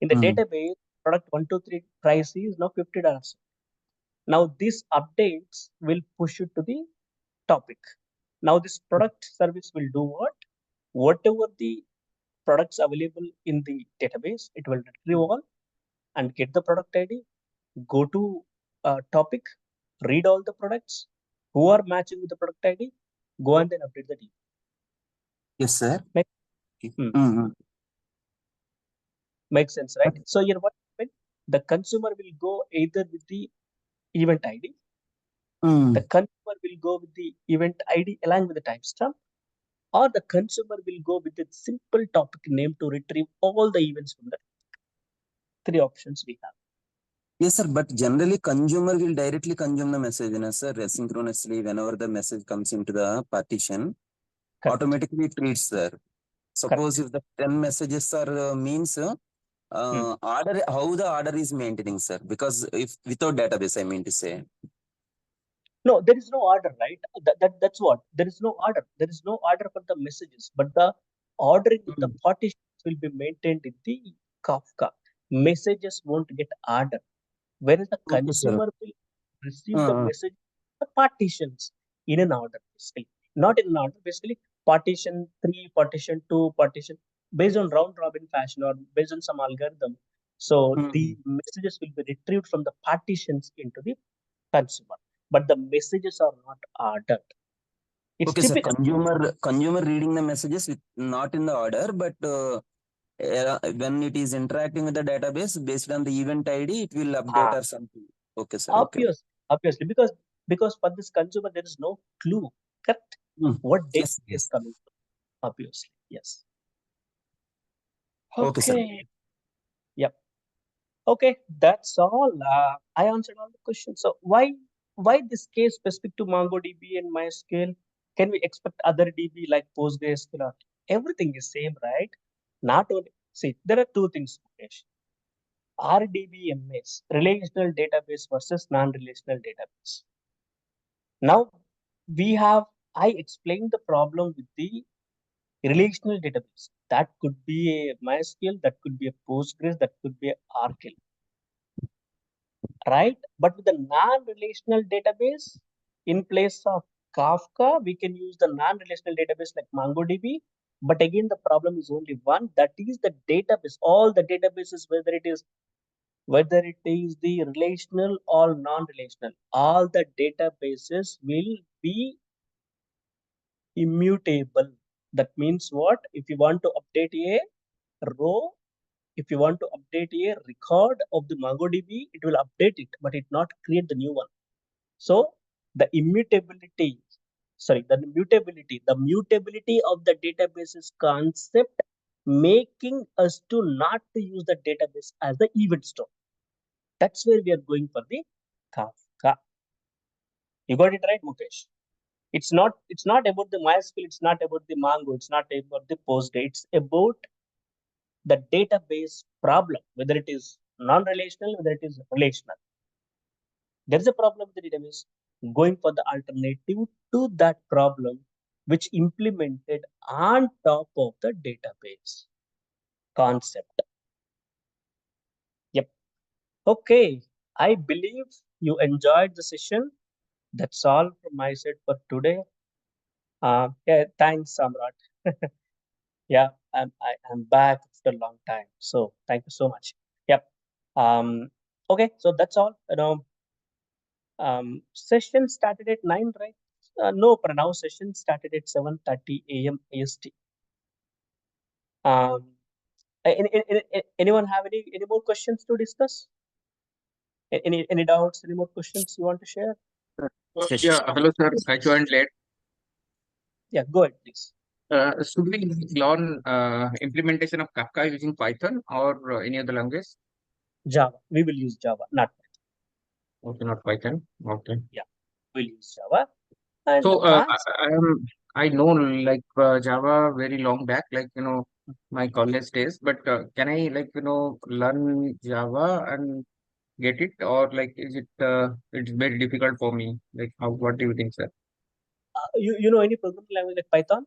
In the database, product 123 price is now $50. Now these updates will push it to the topic. Now this product service will do what? Whatever the products available in the database, it will retrieve all and get the product ID, go to topic, read all the products who are matching with the product ID, go and then update the data. Yes, sir. Makes sense, right? So here what happened? The consumer will go either with the event ID. The consumer will go with the event ID along with the timestamp, or the consumer will go with a simple topic name to retrieve all the events from the three options we have. Yes, sir. But generally, consumer will directly consume the message, sir, asynchronously whenever the message comes into the partition. Correct. Automatically it reads, sir. Suppose if the 10 messages are means order, how the order is maintaining, sir? Because if without database, I mean to say. No, there is no order, right? That's what. There is no order. There is no order for the messages, but the ordering of the partitions will be maintained in the Kafka. Messages won't get ordered, whereas the Okay, sir. consumer will receive the message, the partitions in an order, basically. Not in an order, basically partition 3, partition 2, partition based on round robin fashion or based on some algorithm. So the messages will be retrieved from the partitions into the consumer, but the messages are not ordered. It's Okay, sir. typical. Consumer reading the messages not in the order, but when it is interacting with the database based on the event ID, it will update or something. Okay, sir. Okay. Obviously, because for this consumer there is no clue, correct? What data Yes, is yes. coming from? Obviously, yes. Okay, sir. Yep. Okay, that's all. I answered all the questions. So why this case specific to MongoDB and MySQL? Can we expect other DB like PostgreSQL? Or everything is same, right? Not only see there are two things, Mukesh. RDBMS, relational database versus non-relational database. Now I explained the problem with the relational database. That could be a MySQL, that could be a Postgres, that could be a Oracle, right? But with the non-relational database, in place of Kafka, we can use the non-relational database like MongoDB. But again, the problem is only one, that is the database. All the databases, whether it is the relational or non-relational, all the databases will be immutable. That means what? If you want to update a row, if you want to update a record of the MongoDB, it will update it, but it not create the new one. So the mutability of the databases concept making us to not to use the database as the event store. That's where we are going for the Kafka. You got it right, Mukesh? It's not about the MySQL, it's not about the Mongo, it's not about the Postgre, it's about the database problem, whether it is non-relational, whether it is relational. There is a problem with the database. Going for the alternative to that problem, which implemented on top of the database concept. Yep. Okay. I believe you enjoyed the session. That's all from my side for today. Yeah, thanks, Samrat. Yeah, I'm back after a long time. So thank you so much. Yep. Okay, so that's all. Session started at 9, right? No, for now session started at 7:30 a.m. IST. Anyone have any more questions to discuss? Any doubts? Any more questions you want to share? Yeah, hello sir. I joined late. Yeah, go ahead, please. Should we learn implementation of Kafka using Python or any other language? Java. We will use Java, not Python. Okay, not Python. Okay. Yeah, we'll use Java. And So I know like Java very long back, like my college days. But can I learn Java and get it, or like is it it's very difficult for me? Like how? What do you think, sir? you know any programming language like Python?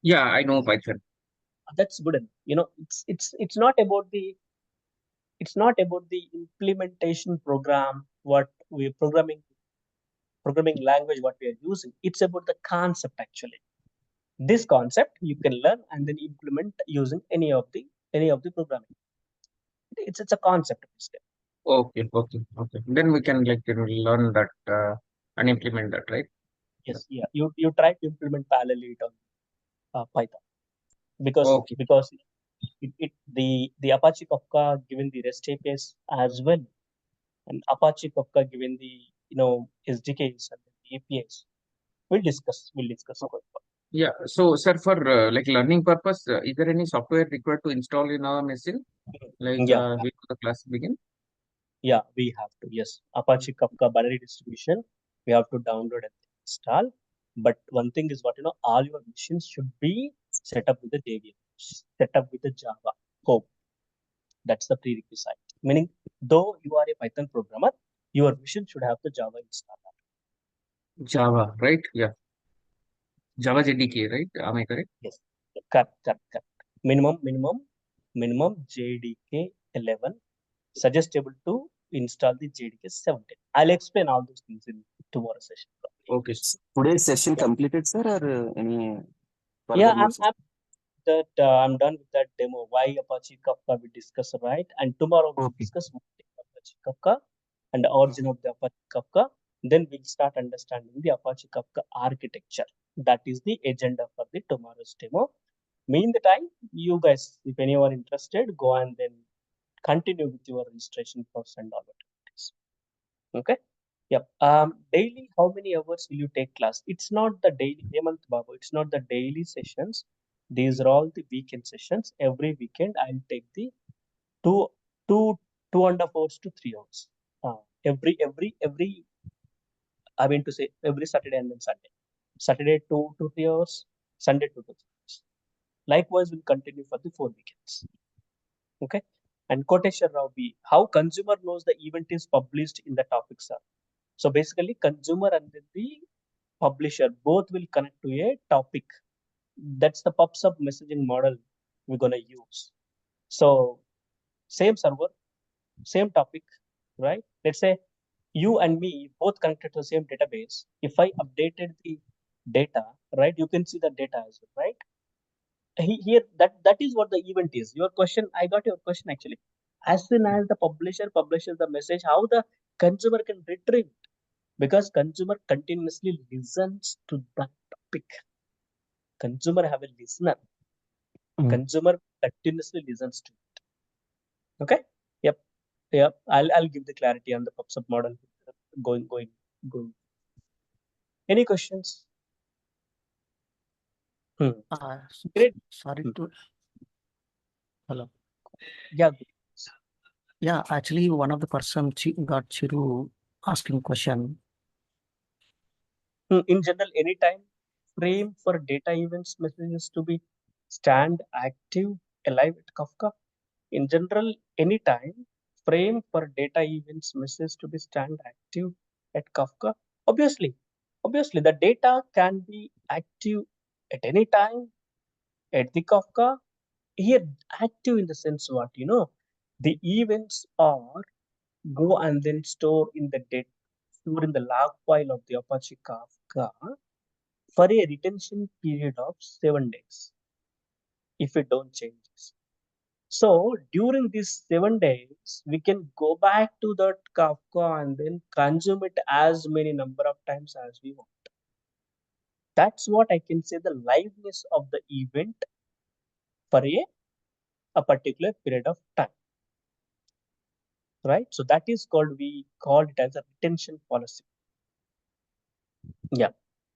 Yeah, I know Python. That's good enough. It's not about the implementation program, what we programming language, what we are using. It's about the concept actually. This concept you can learn and then implement using any of the programming. It's a concept basically. Okay. Then we can learn that and implement that, right? Yes, yeah. You try to implement parallelly on Python because Okay. the Apache Kafka given the REST APIs as well, and Apache Kafka given the SDKs and the APIs. We'll discuss. Going forward. Yeah. So, sir, for learning purpose, is there any software required to install in our machine? Like Yeah, before the class begin? yeah, we have to. Yes, Apache Kafka binary distribution. We have to download and install. But one thing is all your machines should be set up with the JVM, set up with the Java code. That's the prerequisite. Meaning, though you are a Python programmer, your machine should have the Java installed. Java, right? Yeah. Java JDK, right? Am I correct? Yes, correct. Minimum JDK 11, suggestible to install the JDK 17. I'll explain all those things in tomorrow's session. Okay. Today's session completed, sir, or any? Yeah, further notes. I'm done with that demo. Why Apache Kafka we discuss, right? And tomorrow we'll Okay. discuss what is Apache Kafka and the origin of the Apache Kafka. Then we'll start understanding the Apache Kafka architecture. That is the agenda for the tomorrow's demo. Meantime, you guys, if anyone interested, go and then continue with your registration process and all that. Okay. Yep. Daily, how many hours will you take class? It's not the daily, Hemant Babu, it's not the daily sessions. These are all the weekend sessions. Every weekend, I'll take the two, two, 2.5 hours to 3 hours. Every, I mean to say, every Saturday and then Sunday. Saturday, 2 to 3 hours. Sunday, 2 to 3 hours. Likewise, we'll continue for the 4 weekends. Okay. And Koteshwar Rao B, how consumer knows the event is published in the topic, sir? So basically, consumer and the publisher both will connect to a topic. That's the PubSub messaging model we're gonna use. So same server, same topic, right? Let's say you and me both connected to the same database. If I updated the data, right, you can see the data as well, right? Here, that is what the event is. Your question, I got your question actually. As soon as the publisher publishes the message, how the consumer can retrieve it? Because consumer continuously listens to that topic. Consumer have a listener. Consumer continuously listens to it. Okay. Yep. I'll give the clarity on the PubSub model going. Any questions? Great. Sorry to. Hello. Yeah. Yeah, actually, one of the person got Chiru asking question. In general, anytime frame for data events messages to be stand active alive at Kafka. In general, anytime frame for data events message to be stand active at Kafka. Obviously, the data can be active at any time at the Kafka. Here, active in the sense what, the events are go and then store in the log file of the Apache Kafka for a retention period of 7 days if it don't changes. So during these 7 days, we can go back to that Kafka and then consume it as many number of times as we want. That's what I can say the liveness of the event for a particular period of time. Right? So that is called, we call it as a retention policy. Yeah.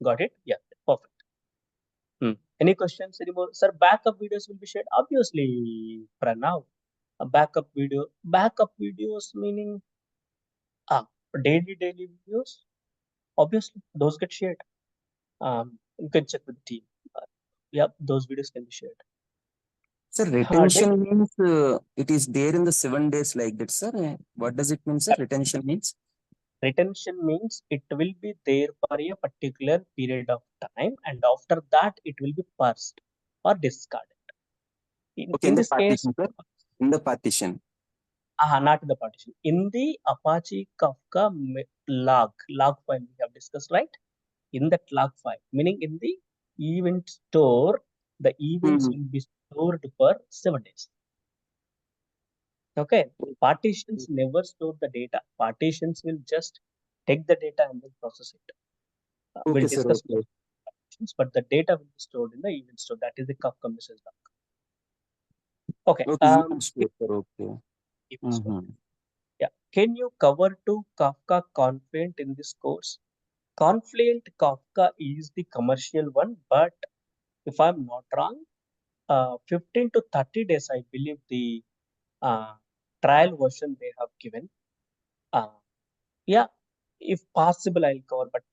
Got it? Yeah. Perfect. Any questions anymore? Sir, backup videos will be shared. Obviously, Pranav, a backup videos meaning daily videos. Obviously, those get shared. You can check with the team. Yeah, those videos can be shared. Sir, retention means it is there in the 7 days like that, sir. What does it mean, sir? Retention means? Retention means it will be there for a particular period of time, and after that, it will be parsed or discarded. Okay, In in the this case, partition, sir. In the partition. not in the partition. In the Apache Kafka log file we have discussed, right? In that log file, meaning in the event store, the events will be stored for 7 days. Okay. Partitions never store the data. Partitions will just take the data and then process it. We'll Okay, sir. discuss Okay. partitions, but the data will be stored in the event store. That is the Kafka message log. Okay. Okay, event store, sir. Okay. Yeah. Can you cover to Kafka Confluent in this course? Confluent Kafka is the commercial one, but if I'm not wrong, 15 to 30 days, I believe the trial version they have given. Yeah, if possible, I'll cover, but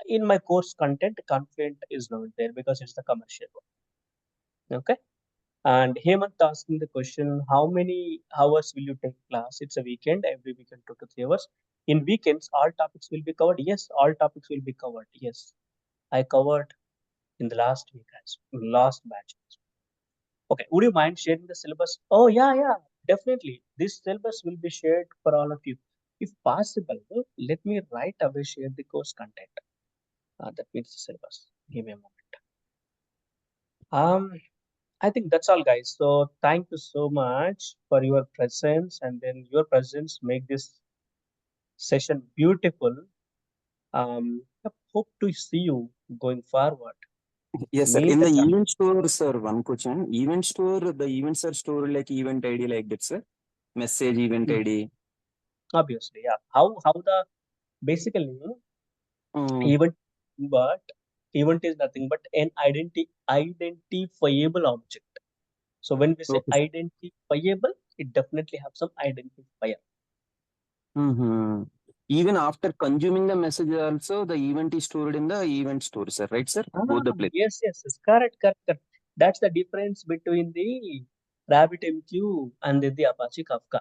in my course content, Confluent is not there because it's the commercial one. Okay. And Hemant asking the question, how many hours will you take class? It's a weekend, every weekend 2 to 3 hours. In weekends, all topics will be covered. Yes, all topics will be covered. Yes, I covered in the last week, last batch. Okay, would you mind sharing the syllabus? Oh, yeah, definitely. This syllabus will be shared for all of you. If possible, let me right away share the course content. That means the syllabus. Give me a moment. I think that's all, guys. So thank you so much for your presence, and then your presence make this session beautiful. Hope to see you going forward. Yes, sir. In the Meantime, event store, sir, one question. Event store, the events are stored like event ID like that, sir. Message event ID. obviously, yeah. How the basically event, but event is nothing but an identifiable object. So when we say Okay, sir. identifiable, it definitely have some identifier. Mm-hmm. Even after consuming the message also, the event is stored in the event store, sir. Right, sir? Both the places. Yes. Correct. That's the difference between the RabbitMQ and the Apache Kafka.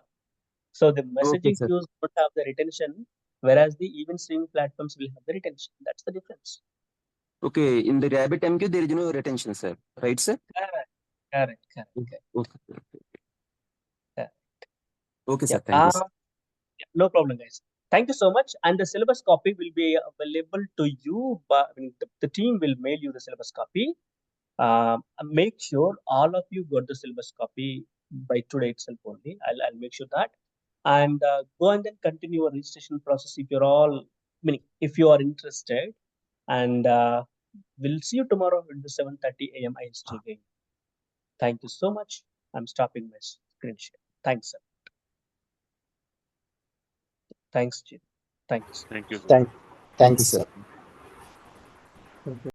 So the Okay, messaging sir. queues don't have the retention, whereas the event streaming platforms will have the retention. That's the difference. Okay, in the RabbitMQ, there is no retention, sir. Right, sir? Correct. Okay. Correct. Okay, Yeah. sir. Thank you, sir. No problem, guys. Thank you so much. And the syllabus copy will be available to you, but the team will mail you the syllabus copy. Make sure all of you got the syllabus copy by today itself only. I'll make sure that. And go and then continue your registration process if you're all, if you are interested. And we'll see you tomorrow at the 7:30 a.m. IST again. Thank you so much. I'm stopping my screen share. Thanks, sir. Thanks, Chief. Thank you, sir. Thank you, sir. Thank, Thank you, thanks, sir. sir.